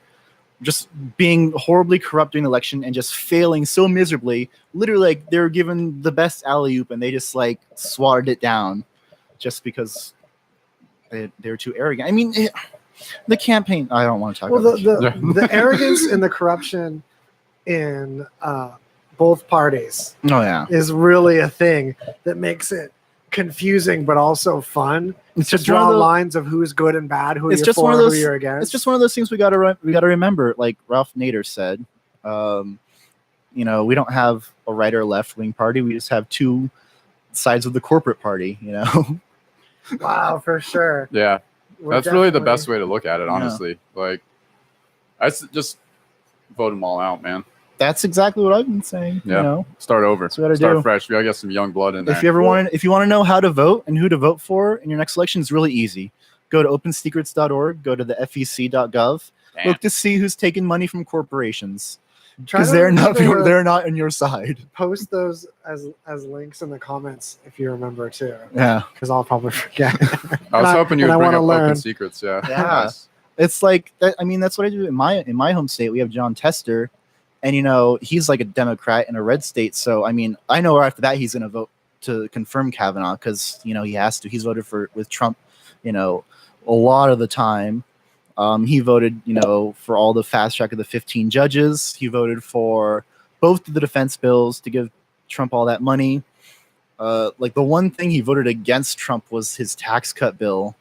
just being horribly corrupt during the election and just failing so miserably. Literally, like, they were given the best alley-oop and they just, like, swatted it down just because they were too arrogant. I mean, the campaign, I don't want to talk about the arrogance and the corruption in both parties is really a thing that makes it confusing but also fun. It's to just draw lines of who's good and bad, who you're for, who you're against. It's just one of those things we got to remember. Like Ralph Nader said, we don't have a right or left wing party. We just have two sides of the corporate party. Wow, for sure. Yeah, that's really the best way to look at it. Honestly, like just vote them all out, man. That's exactly what I've been saying. Yeah, start over. Start fresh. We gotta get some young blood in there. If you want to know how to vote and who to vote for in your next election, it's really easy. Go to opensecrets.org. Go to the fec.gov. Damn. Look to see who's taking money from corporations, because they're not on your side. Post those as links in the comments if you remember too. Yeah, because I'll probably forget. I was hoping you would bring up learn. Open Secrets. Yeah. Nice. It's like that. I mean, that's what I do in my home state. We have John Tester. And, he's like a Democrat in a red state. So, I mean, I know after that he's going to vote to confirm Kavanaugh because, he has to. He's voted with Trump, a lot of the time. He voted, for all the fast track of the 15 judges. He voted for both of the defense bills to give Trump all that money. Like the one thing he voted against Trump was his tax cut bill.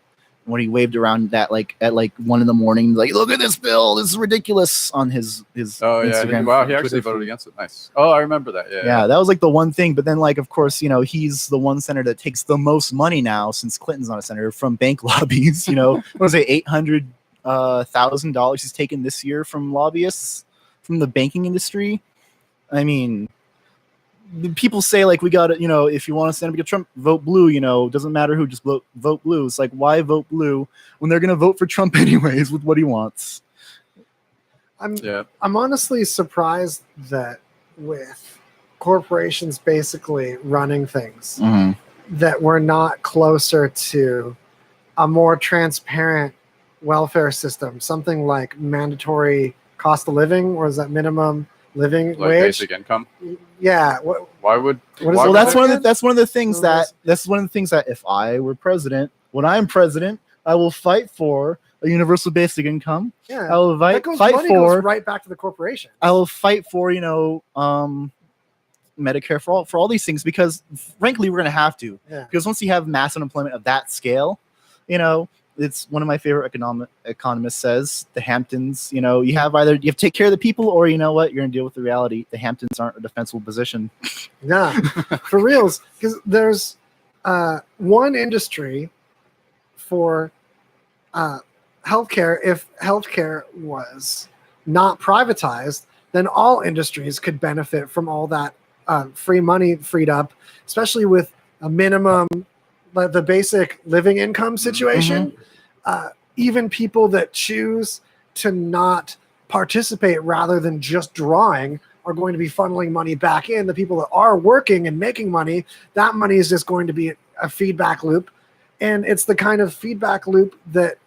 When he waved around that at 1 a.m, like, look at this bill, this is ridiculous on his Instagram. Wow, he actually voted against it. Nice. Oh, I remember that. Yeah, that was like the one thing. But then, like, of course, he's the one senator that takes the most money now since Clinton's not a senator from bank lobbies. What was it, $800,000 he's taken this year from lobbyists from the banking industry? I mean, people say, like, we got to, if you want to stand up against Trump, vote blue, doesn't matter who, just vote blue. It's like, why vote blue when they're going to vote for Trump anyways with what he wants? I'm honestly surprised that with corporations basically running things, that we're not closer to a more transparent welfare system, something like mandatory cost of living, or is that minimum living like wage? Basic income. Yeah. Why would? Well, that's one of the things that if I were president, when I'm president, I will fight for a universal basic income. Yeah. I will fight goes for right back to the corporation. I will fight for Medicare for all these things, because frankly we're gonna have to. Yeah. Because once you have mass unemployment of that scale, it's one of my favorite economists says, the Hamptons, you have to take care of the people, or you're going to deal with the reality. The Hamptons aren't a defensible position. Yeah, for reals. Because there's one industry for healthcare. If healthcare was not privatized, then all industries could benefit from all that free money freed up, especially with a minimum, the basic living income situation. Even people that choose to not participate rather than just drawing are going to be funneling money back in. The people that are working and making money, that money is just going to be a feedback loop. And it's the kind of feedback loop that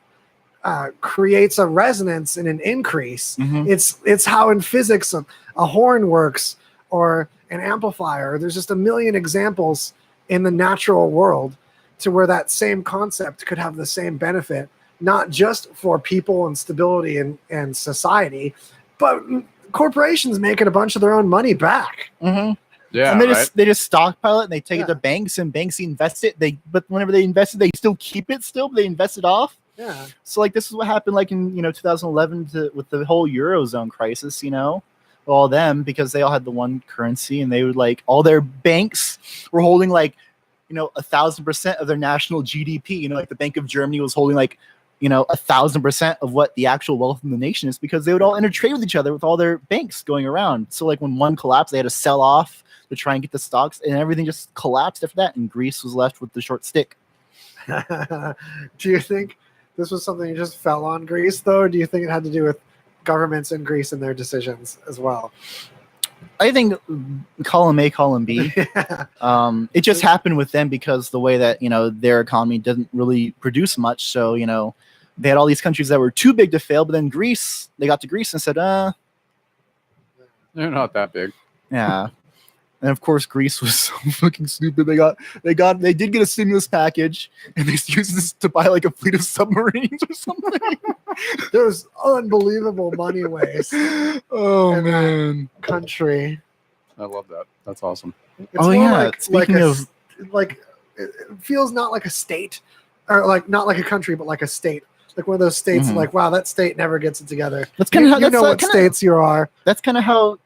creates a resonance and an increase. It's how in physics a horn works, or an amplifier. There's just a million examples in the natural world to where that same concept could have the same benefit, not just for people and stability and society, but corporations making a bunch of their own money back. Yeah, and they just stockpile it and they take it to banks, and banks invest it. But whenever they invest it, they still keep it. But they invest it off. Yeah. So like this is what happened like in 2011 with the whole Eurozone crisis. all them because they all had the one currency, and they would like all their banks were holding like 1,000% of their national GDP. Like the Bank of Germany was holding like 1,000% of what the actual wealth in the nation is, because they would all intertrade with each other with all their banks going around. So like when one collapsed, they had to sell off to try and get the stocks, and everything just collapsed after that, and Greece was left with the short stick. Do you think this was something you just fell on Greece, though, or do you think it had to do with governments in Greece and their decisions as well? I think column A, column B. It just happened with them because the way that their economy doesn't really produce much. So they had all these countries that were too big to fail, but then they got to Greece and said, they're not that big. Yeah. And of course, Greece was so fucking stupid. They did get a stimulus package, and they used this to buy like a fleet of submarines or something. There's unbelievable money waste. Oh in man, that country. I love that. That's awesome. It's oh more yeah. Speaking of, it feels not like a state, or like not like a country, but like a state. Like one of those states, like wow, that state never gets it together. That's kind of how you know what states you are. That's kind of how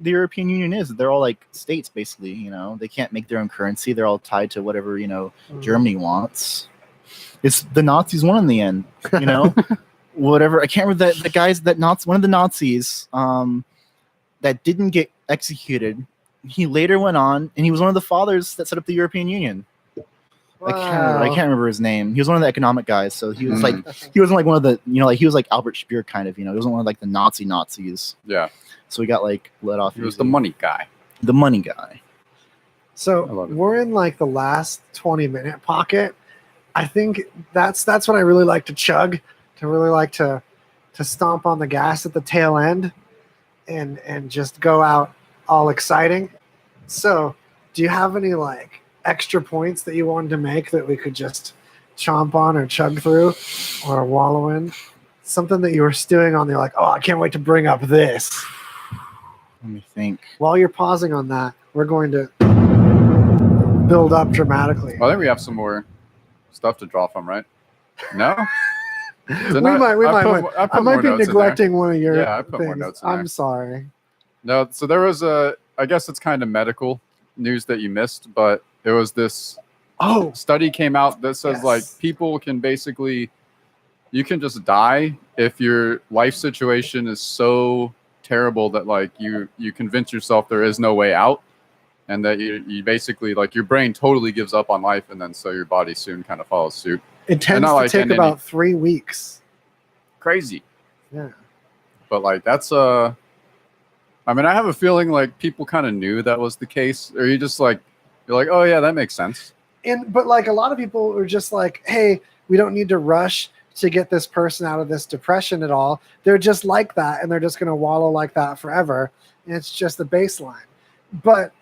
the European Union is. They're all like states, basically. They can't make their own currency. They're all tied to whatever Germany wants. It's the Nazis won in the end. Whatever. I can't remember the guys one of the Nazis that didn't get executed. He later went on, and he was one of the fathers that set up the European Union. Wow. I can't remember his name. He was one of the economic guys. So he was he wasn't like one of the he was like Albert Speer kind of. He wasn't one of like the Nazis. Yeah. So he got like let off. He was the money guy. The money guy. So we're in like the last 20-minute pocket. I think that's what I really like to chug, to really like to stomp on the gas at the tail end and just go out all exciting. So do you have any like extra points that you wanted to make that we could just chomp on or chug through or wallow in? Something that you were stewing on, you're like, oh, I can't wait to bring up this. Let me think. While you're pausing on that, we're going to build up dramatically. Well, I think we have some more stuff to draw from, right? No? We might. I might be neglecting one of your Yeah, I put things. more notes in there. I'm sorry. No, so there was I guess it's kind of medical news that you missed, but there was this study came out that says like people can basically, you can just die if your life situation is so terrible that like you convince yourself there is no way out, and that you basically like your brain totally gives up on life, and then so your body soon kind of follows suit. It tends to take about 3 weeks. Crazy. Yeah. But like that's I mean, I have a feeling like people kind of knew that was the case, or you're like, oh yeah, that makes sense. But like a lot of people are just like, hey, we don't need to rush to get this person out of this depression at all. They're just like that, and they're just going to wallow like that forever. And it's just the baseline. But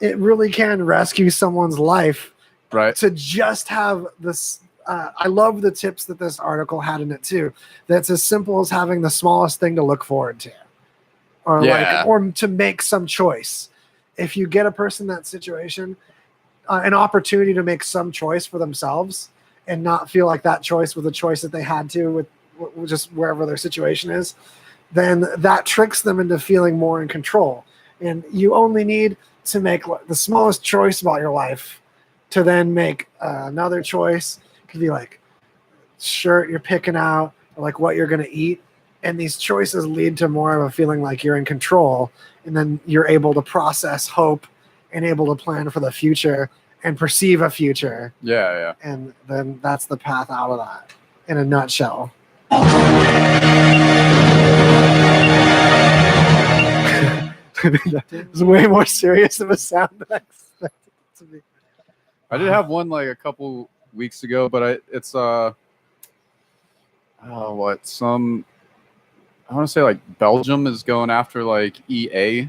it really can rescue someone's life, right? To just have this. I love the tips that this article had in it too. That's as simple as having the smallest thing to look forward to, or or to make some choice. If you get a person in that situation, an opportunity to make some choice for themselves, and not feel like that choice was a choice that they had to with just wherever their situation is, then that tricks them into feeling more in control. And you only need to make the smallest choice about your life to then make another choice. It could be like shirt you're picking out, or like what you're going to eat. And these choices lead to more of a feeling like you're in control. And then you're able to process hope and able to plan for the future and perceive a future. Yeah. And then that's the path out of that in a nutshell. It's way more serious of a sound than I expected it to be. I did have one like a couple weeks ago, but it's I want to say like Belgium is going after like EA,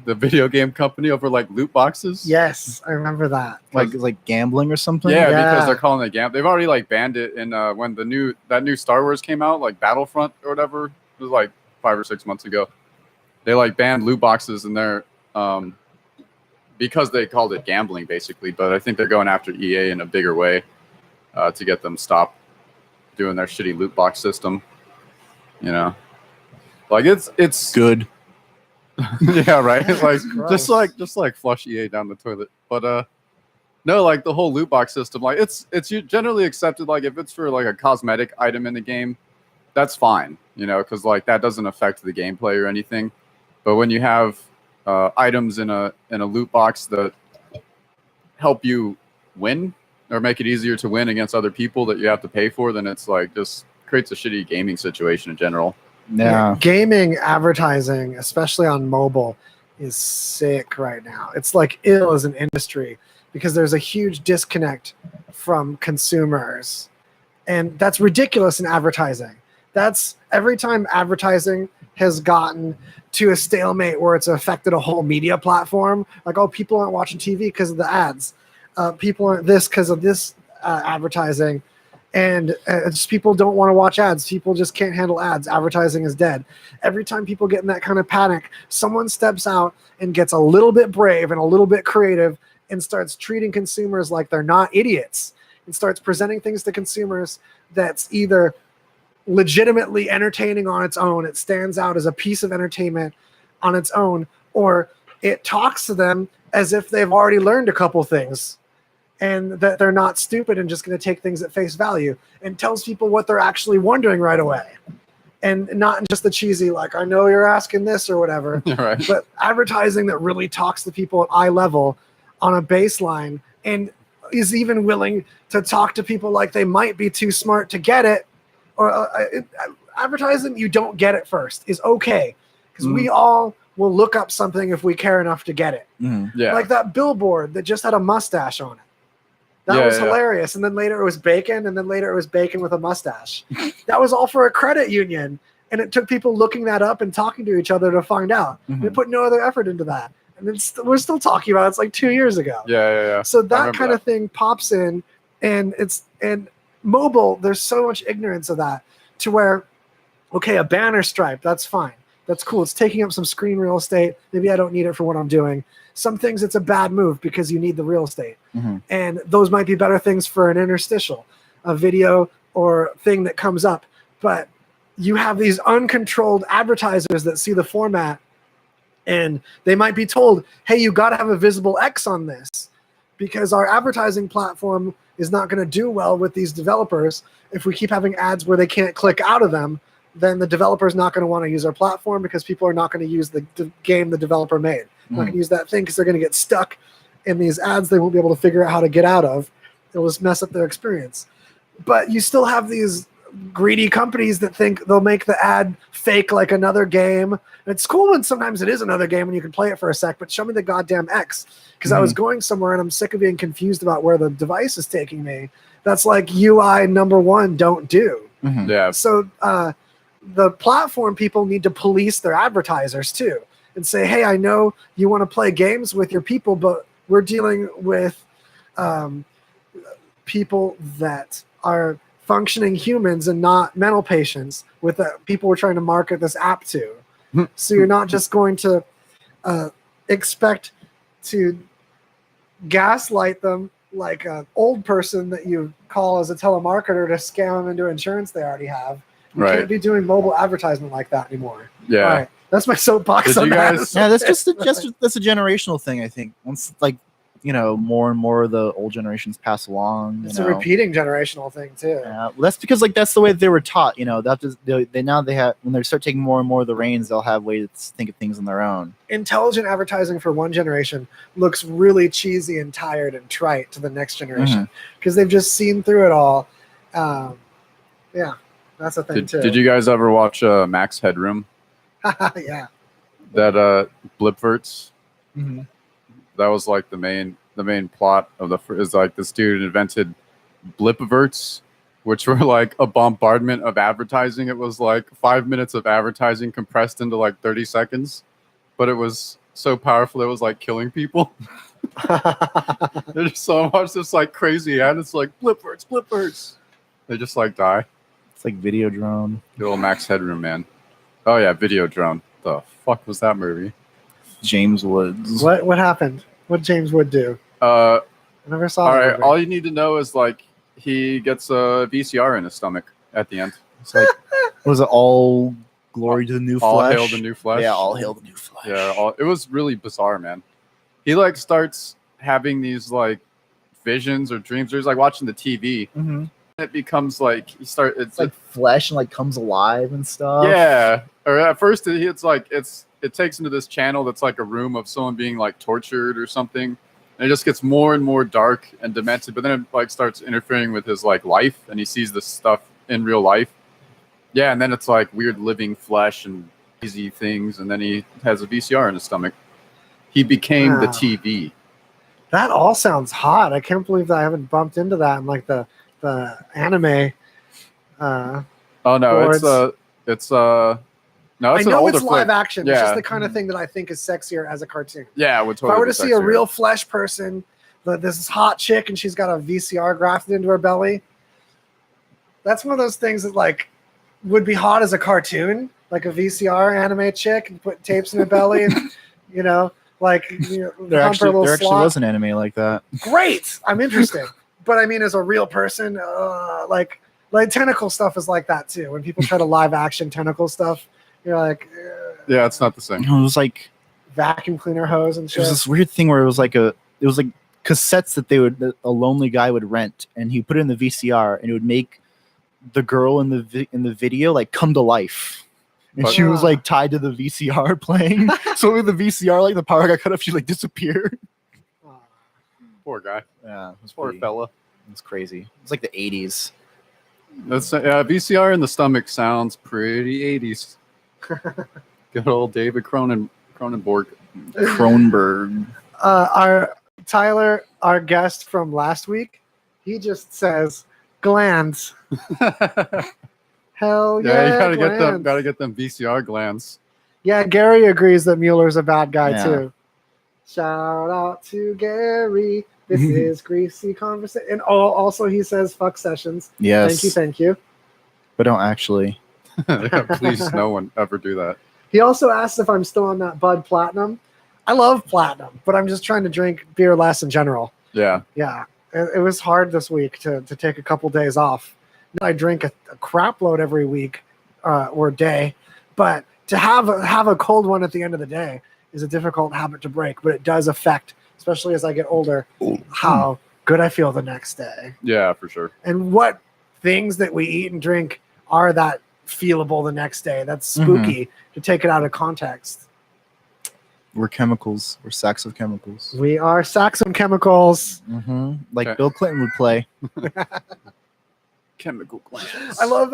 the video game company, over like loot boxes. Yes, I remember that. Like gambling or something. Yeah, because they're calling it gambling. They've already like banned it in when that new Star Wars came out, like Battlefront or whatever. It was like 5 or 6 months ago. They like banned loot boxes in there because they called it gambling basically. But I think they're going after EA in a bigger way to get them stop doing their shitty loot box system. You know, like it's good. Yeah, right. Like Gross. just like flush EA down the toilet. But no, like the whole loot box system, like it's generally accepted. Like if it's for like a cosmetic item in the game, that's fine, you know, because like that doesn't affect the gameplay or anything. But when you have items in a loot box that help you win or make it easier to win against other people that you have to pay for, then it's like just creates a shitty gaming situation in general. Yeah. Gaming advertising, especially on mobile, is sick right now. It's like ill as an industry because there's a huge disconnect from consumers. And that's ridiculous in advertising. That's every time advertising has gotten to a stalemate where it's affected a whole media platform. Like, oh, people aren't watching TV because of the ads. People aren't this because of this advertising. And just people don't want to watch ads. People just can't handle ads. Advertising is dead. Every time people get in that kind of panic, someone steps out and gets a little bit brave and a little bit creative and starts treating consumers like they're not idiots and starts presenting things to consumers that's either legitimately entertaining on its own, it stands out as a piece of entertainment on its own, or it talks to them as if they've already learned a couple things and that they're not stupid and just going to take things at face value, and tells people what they're actually wondering right away. And not just the cheesy, like, I know you're asking this or whatever, Right. but advertising that really talks to people at eye level on a baseline and is even willing to talk to people like they might be too smart to get it. Or advertising you don't get it first is okay, because we all will look up something if we care enough to get it. Yeah. Like that billboard that just had a mustache on it. That was hilarious. And then later it was bacon, and then later it was bacon with a mustache. That was all for a credit union. And it took people looking that up and talking to each other to find out. They put no other effort into that. And we're still talking about it. It's like 2 years ago. Yeah. So that kind of thing pops in, and mobile, there's so much ignorance of that to where, okay, a banner stripe, that's fine. That's cool. It's taking up some screen real estate. Maybe I don't need it for what I'm doing. Some things it's a bad move because you need the real estate. And those might be better things for an interstitial, a video or thing that comes up. But you have these uncontrolled advertisers that see the format, and they might be told, hey, you got to have a visible X on this because our advertising platform is not going to do well with these developers. If we keep having ads where they can't click out of them, then the developer's not going to want to use our platform because people are not going to use the game the developer made. Not going to use that thing because they're going to get stuck in these ads they won't be able to figure out how to get out of. It'll just mess up their experience. But you still have these greedy companies that think they'll make the ad fake like another game. And it's cool when sometimes it is another game and you can play it for a sec, but show me the goddamn X. Because I was going somewhere and I'm sick of being confused about where the device is taking me. That's like UI number one, don't do. Yeah. So the platform people need to police their advertisers too and say, hey, I know you want to play games with your people, but we're dealing with people that are functioning humans and not mental patients with the people we're trying to market this app to. So you're not just going to expect to gaslight them like an old person that you call as a telemarketer to scam them into insurance they already have. You can't be doing mobile advertisement like that anymore. Yeah. All right. That's my soapbox Did on you that. guys- Yeah, that's just that's a generational thing. I think once more and more of the old generations pass along. It's a repeating generational thing too. Well, that's because that's the way they were taught. That just they have when they start taking more and more of the reins, they'll have ways to think of things on their own. Intelligent advertising for one generation looks really cheesy and tired and trite to the next generation because they've just seen through it all. Yeah, that's a thing too. Did you guys ever watch Max Headroom? Yeah. That Blipverts? That was like the main plot of is like this dude invented Blipverts, which were like a bombardment of advertising. It was like 5 minutes of advertising compressed into like 30 seconds, but it was so powerful it was like killing people. There's so much this like crazy ad. It's like Blipverts. They just like die. It's like Videodrome. The old Max Headroom, man. Oh yeah, Videodrome. The fuck was that movie? James Woods. What happened? What James Wood do? I never saw. All that right, movie. all you need to know is like he gets a VCR in his stomach at the end. It's like Was it all Glory to the new All flesh. hail the new flesh. Yeah, all hail the new flesh. Yeah, it was really bizarre, man. He like starts having these like visions or dreams. Or he's like watching the TV. Mm-hmm. It becomes like It's like flesh and like comes alive and stuff. yeah. Or at first it's like it takes into this channel that's like a room of someone being like tortured or something, and it just gets more and more dark and demented. But then it like starts interfering with his like life, and he sees this stuff in real life. Yeah, and then it's like weird living flesh and easy things, and then he has a VCR in his stomach. He became the Wow. TV. That all sounds hot. I can't believe that I haven't bumped into that in like the anime. Oh no, Or it's no, it's I an know older it's live flick. action. It's Yeah. just the kind of thing that I think is sexier as a cartoon. Yeah, it would If totally I were be to see a sexier. real flesh person, this hot chick, and she's got a VCR grafted into her belly, that's one of those things that like would be hot as a cartoon, like a VCR anime chick and put tapes in her belly, and like There hump her actually little slot. was an anime like that. Great, I'm interested. But I mean, as a real person, like tentacle stuff is like that too. When people try to live action tentacle stuff, you're like, Yeah, it's not the same. It was like vacuum cleaner hose and it shit. was this weird thing where it was like cassettes that a lonely guy would rent, and he put it in the VCR, and it would make the girl in the video like come to life. And But- she was like tied to the VCR playing. So with the VCR, like the power got cut off, she like disappeared. Poor guy. Yeah, it was Poor fella. It was crazy. It was like the 80s. That's VCR in the stomach sounds pretty 80s. Good old David Cronenberg. Kronberg. Our Tyler, our guest from last week, he just says glands. Hell yeah! Yeah, you gotta glands. get them VCR glands. Yeah, Gary agrees that Mueller's a bad guy Yeah. too. Shout out to Gary. This is greasy conversation. And also he says fuck sessions. Yes. Thank you. But don't actually. Yeah, please, no one ever do that. He also asked if I'm still on that Bud Platinum. I love Platinum, but I'm just trying to drink beer less in general. Yeah, Yeah, it was hard this week to take a couple days off. I drink a crap load every week or day, but to have a cold one at the end of the day is a difficult habit to break. But it does affect, especially as I get older, how good I feel the next day, yeah, for sure. and what things that we eat and drink are that feelable the next day. That's spooky to take it out of context. We're chemicals. We're sacks of chemicals. We are Saxon chemicals. Like Okay. Bill Clinton would play. Chemical glands. I love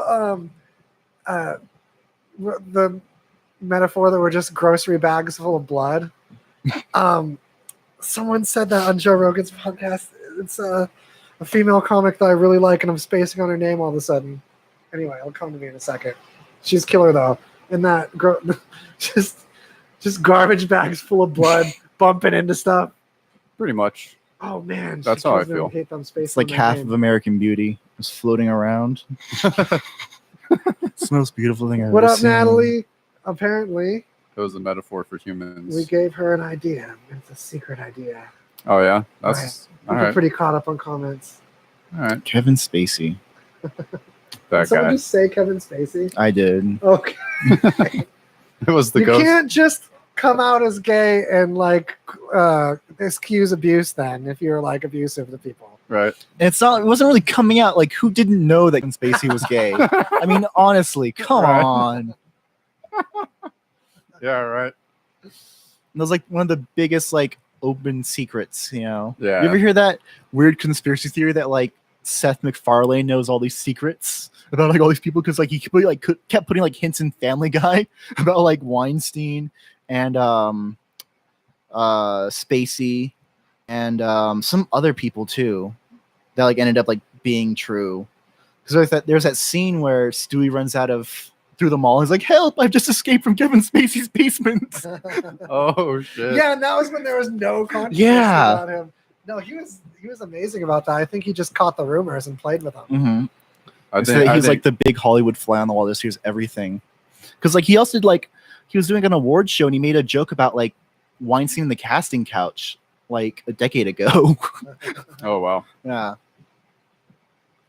the metaphor that we're just grocery bags full of blood. Someone said that on Joe Rogan's podcast. It's a female comic that I really like, and I'm spacing on her name all of a sudden. Anyway, it'll come to me in a second. She's killer though, and that just garbage bags full of blood bumping into stuff. Pretty much. Oh man, That's she how I kills me feel. when Kate Thumb spacing It's like on that half name. of American Beauty is floating around. It's the most beautiful thing I've What ever up, seen. Natalie? Apparently, It was a metaphor for humans. we gave her an idea. It's a secret idea. Oh yeah, that's all People right. pretty caught up on comments. All right, Kevin Spacey. that Did someone guy. just say Kevin Spacey? I did. Okay. It was the You ghost. can't just come out as gay and like excuse abuse then if you're like abusive to people. Right. And it wasn't really coming out. Like, who didn't know that Kevin Spacey was gay? I mean, honestly, come Right. on. Yeah. Right. That was like one of the biggest like open secrets, you know. Yeah. You ever hear that weird conspiracy theory that like Seth MacFarlane knows all these secrets about like all these people because like he kept putting like hints in Family Guy about like Weinstein and Spacey and some other people too that like ended up like being true. Because there's that scene where Stewie runs out of through the mall. He's like, "Help! I've just escaped from Kevin Spacey's basement." Oh shit. Yeah, and that was when there was no controversy Yeah. about him. No, he was amazing about that. I think he just caught the rumors and played with them. Mm-hmm. I So think, he's like the big Hollywood fly on the wall. This here's everything. Because like he also did like he was doing an award show and he made a joke about like Weinstein in the casting couch like a decade ago. Oh wow. Yeah.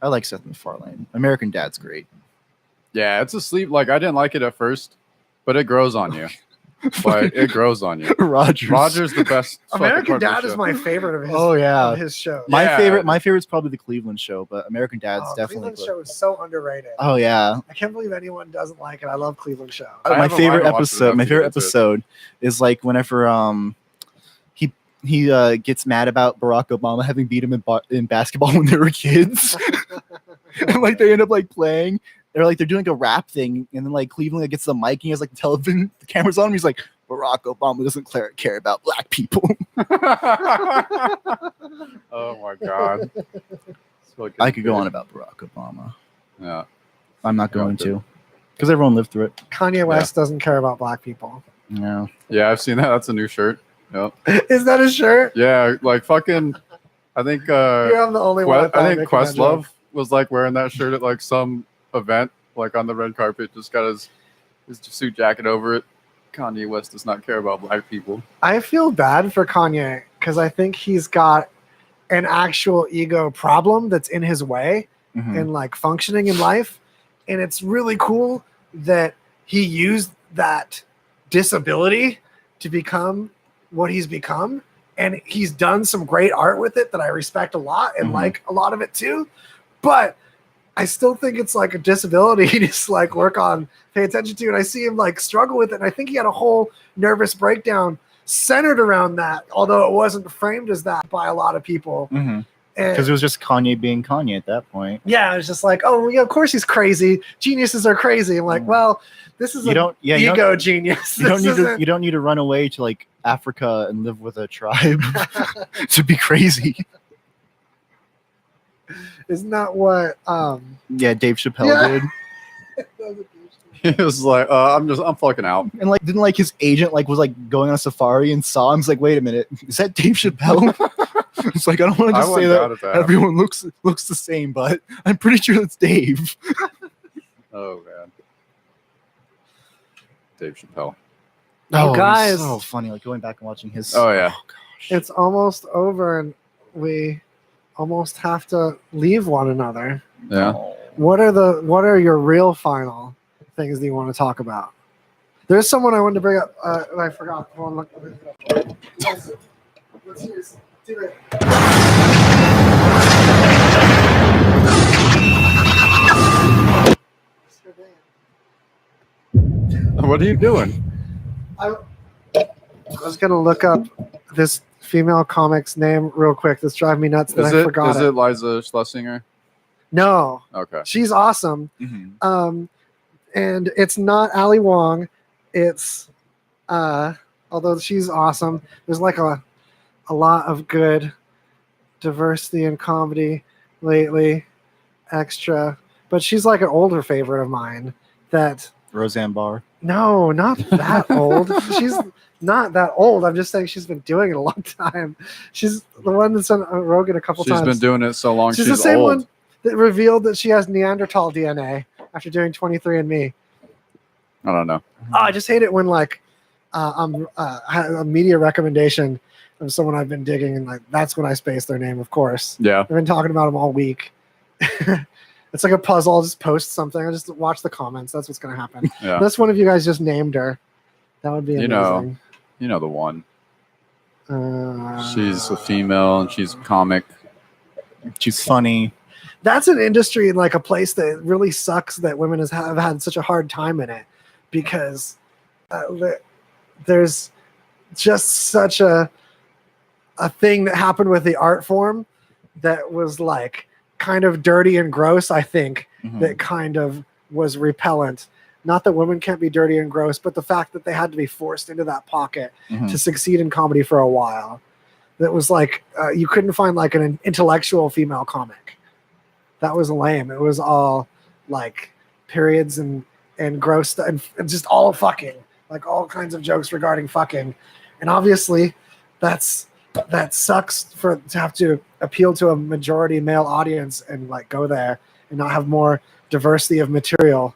I like Seth MacFarlane. American Dad's great. Yeah, it's a sleep. Like I didn't like it at first, but it grows on you. Like it grows on you. Roger's the best. fucking American part of the Dad is show. my favorite of his. Oh, yeah. of his show. Yeah. My favorite's probably the Cleveland show, but American Dad's definitely. Cleveland show is so underrated. Oh yeah. I can't believe anyone doesn't like it. I love Cleveland show. I My haven't favorite watched it enough episode. My to favorite get into it. episode is like whenever he gets mad about Barack Obama having beat him in basketball when they were kids, and like they end up like playing. They're doing like a rap thing, and then like Cleveland like, gets the mic and he has like the cameras on him. He's like, Barack Obama doesn't care about black people. Oh my god. I could go on about Barack Obama. Yeah. I'm not Yeah, going okay. to, because everyone lived through it. Kanye West doesn't care about black people. Yeah. Yeah, I've seen that. That's a new shirt. Yep. Is that his shirt? Yeah, like fucking. I think. I'm the only one. I think Questlove was like wearing that shirt at like some event, like on the red carpet. Just got his suit jacket over it. Kanye West does not care about black people. I feel bad for Kanye because I think he's got an actual ego problem that's in his way Mhm. and like functioning in life. And it's really cool that he used that disability to become what he's become. And he's done some great art with it that I respect a lot and Mhm. like a lot of it too. But I still think it's like a disability he just like work on, pay attention to. And I see him like struggle with it. And I think he had a whole nervous breakdown centered around that, although it wasn't framed as that by a lot of people. Mhm. And Because it was just Kanye being Kanye at that point. yeah, it was just like, oh yeah, of course he's crazy. Geniuses are crazy. I'm like, well, this is You an don't. Yeah. ego genius. You don't This need to. isn't- You don't need to run away to like Africa and live with a tribe to be crazy. Isn't that what Yeah, Dave Chappelle Yeah. did. He was like, I'm fucking out. And like, didn't like his agent like was like going on a safari and saw him. He's like, wait a minute, is that Dave Chappelle? It's like I don't want to I just say wouldn't doubt that it to happen. everyone looks the same, but I'm pretty sure it's Dave. Oh man. Dave Chappelle. Oh, he's guys. so funny. Like going back and watching his. Oh yeah. gosh. it's almost over and we almost have to leave one another. Yeah. What are your real final things that you want to talk about? There's someone I wanted to bring up. I forgot. Hold on, look. Let's do it. What are you doing? I was gonna look up this female comic's name real quick. That's driving me nuts that I forgot Is it. it Liza Schlesinger? No, Okay. she's awesome. Mhm. And it's not Ali Wong. It's although she's awesome. There's like a lot of good diversity in comedy lately. Extra, but she's like an older favorite of mine. That Roseanne Barr. no, not that old. She's not that old. I'm just saying she's been doing it a long time. She's the one that's on Rogan a couple She's times. been doing it so long. She's She's the same old. one that revealed that she has Neanderthal DNA after doing 23andMe. I don't know. Oh, I just hate it when like a media recommendation of someone I've been digging, and like that's when I space their name. Of course, Yeah. I've been talking about them all week. It's like a puzzle. I'll just post something. I'll just watch the comments. That's what's gonna happen. Yeah. Unless one of you guys just named her, that would be You amazing. know the one. know, She's a female and she's comic. She's funny. That's an industry and like a place that really sucks that women have had such a hard time in it because there's just such a thing that happened with the art form that was like kind of dirty and gross. I think Mhm. that kind of was repellent. Not that women can't be dirty and gross, but the fact that they had to be forced into that pocket Mhm. to succeed in comedy for a while. That was like you couldn't find like an intellectual female comic. That was lame. It was all like periods and gross stuff and just all fucking, like all kinds of jokes regarding fucking. And obviously that sucks to have to appeal to a majority male audience and like go there and not have more diversity of material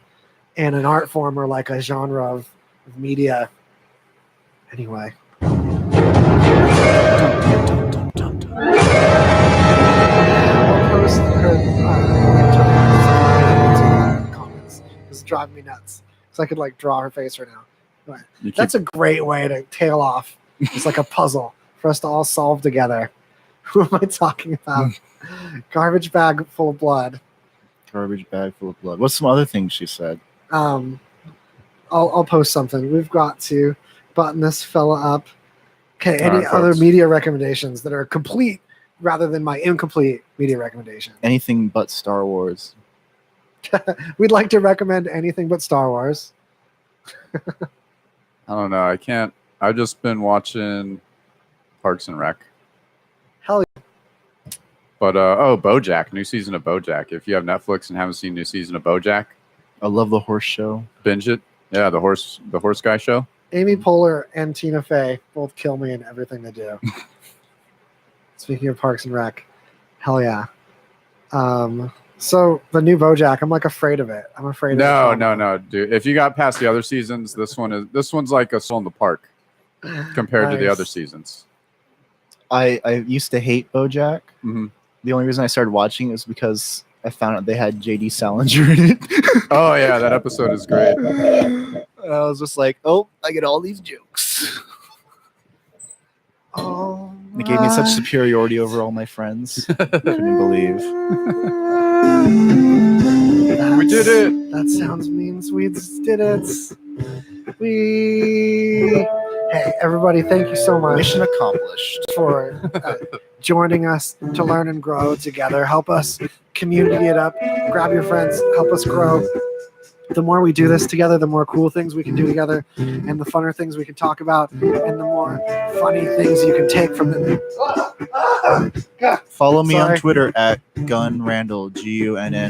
in an art form or like a genre of media. Anyway. I'll post her comments. It's driving me nuts. Because I could like draw her face right now. You keep, That's a great way to tail off. It's like a puzzle for us to all solve together. Who am I talking about? Garbage bag full of blood. Garbage bag full of blood. What's some other things she said? I'll post something. We've got to button this fella up. Okay, any All right, other folks. media recommendations that are complete rather than my incomplete media recommendation? Anything but Star Wars. We'd like to recommend anything but Star Wars. I don't know. I can't. I've just been watching Parks and Rec. Hell But BoJack, new season of BoJack. If you have Netflix and haven't seen new season of BoJack, I love the horse show. binge it. Yeah, the horse guy show. Amy Poehler and Tina Fey both kill me in everything they do. Speaking of Parks and Rec, hell yeah. So the new BoJack, I'm like afraid of it. I'm afraid. No, dude. If you got past the other seasons, this one's like a stroll in the park compared to the Nice. other seasons. I used to hate BoJack. hmm The only reason I started watching it was because I found out they had J.D. Salinger in it. Oh yeah, that episode is great. And I was just like, oh, I get all these jokes. Oh, It gave me such superiority over all my friends. I couldn't believe. We did it. That sounds mean. Swedes did it. Hey, everybody, thank you so much Mission accomplished. for joining us to learn and grow together. Help us community it up. Grab your friends. Help us grow. The more we do this together, the more cool things we can do together, and the funner things we can talk about, and the more funny things you can take from them. Follow me Sorry. on Twitter at Gunn Randall, GUNNRANDALL.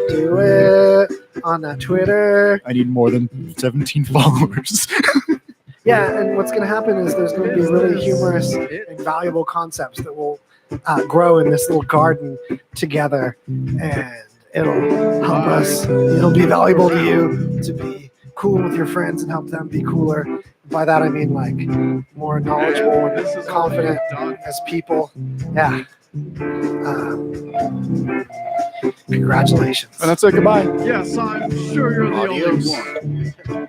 Do it on Twitter. I need more than 17 followers. Yeah, and what's going to happen is there's going to be really humorous and valuable concepts that will grow in this little garden together, and it'll help us. It'll be valuable to you to be cool with your friends and help them be cooler. By that I mean like more knowledgeable and confident as people. Yeah. Congratulations. And let's say goodbye. Yes, I'm sure you're the Adios. only one.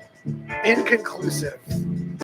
Inconclusive.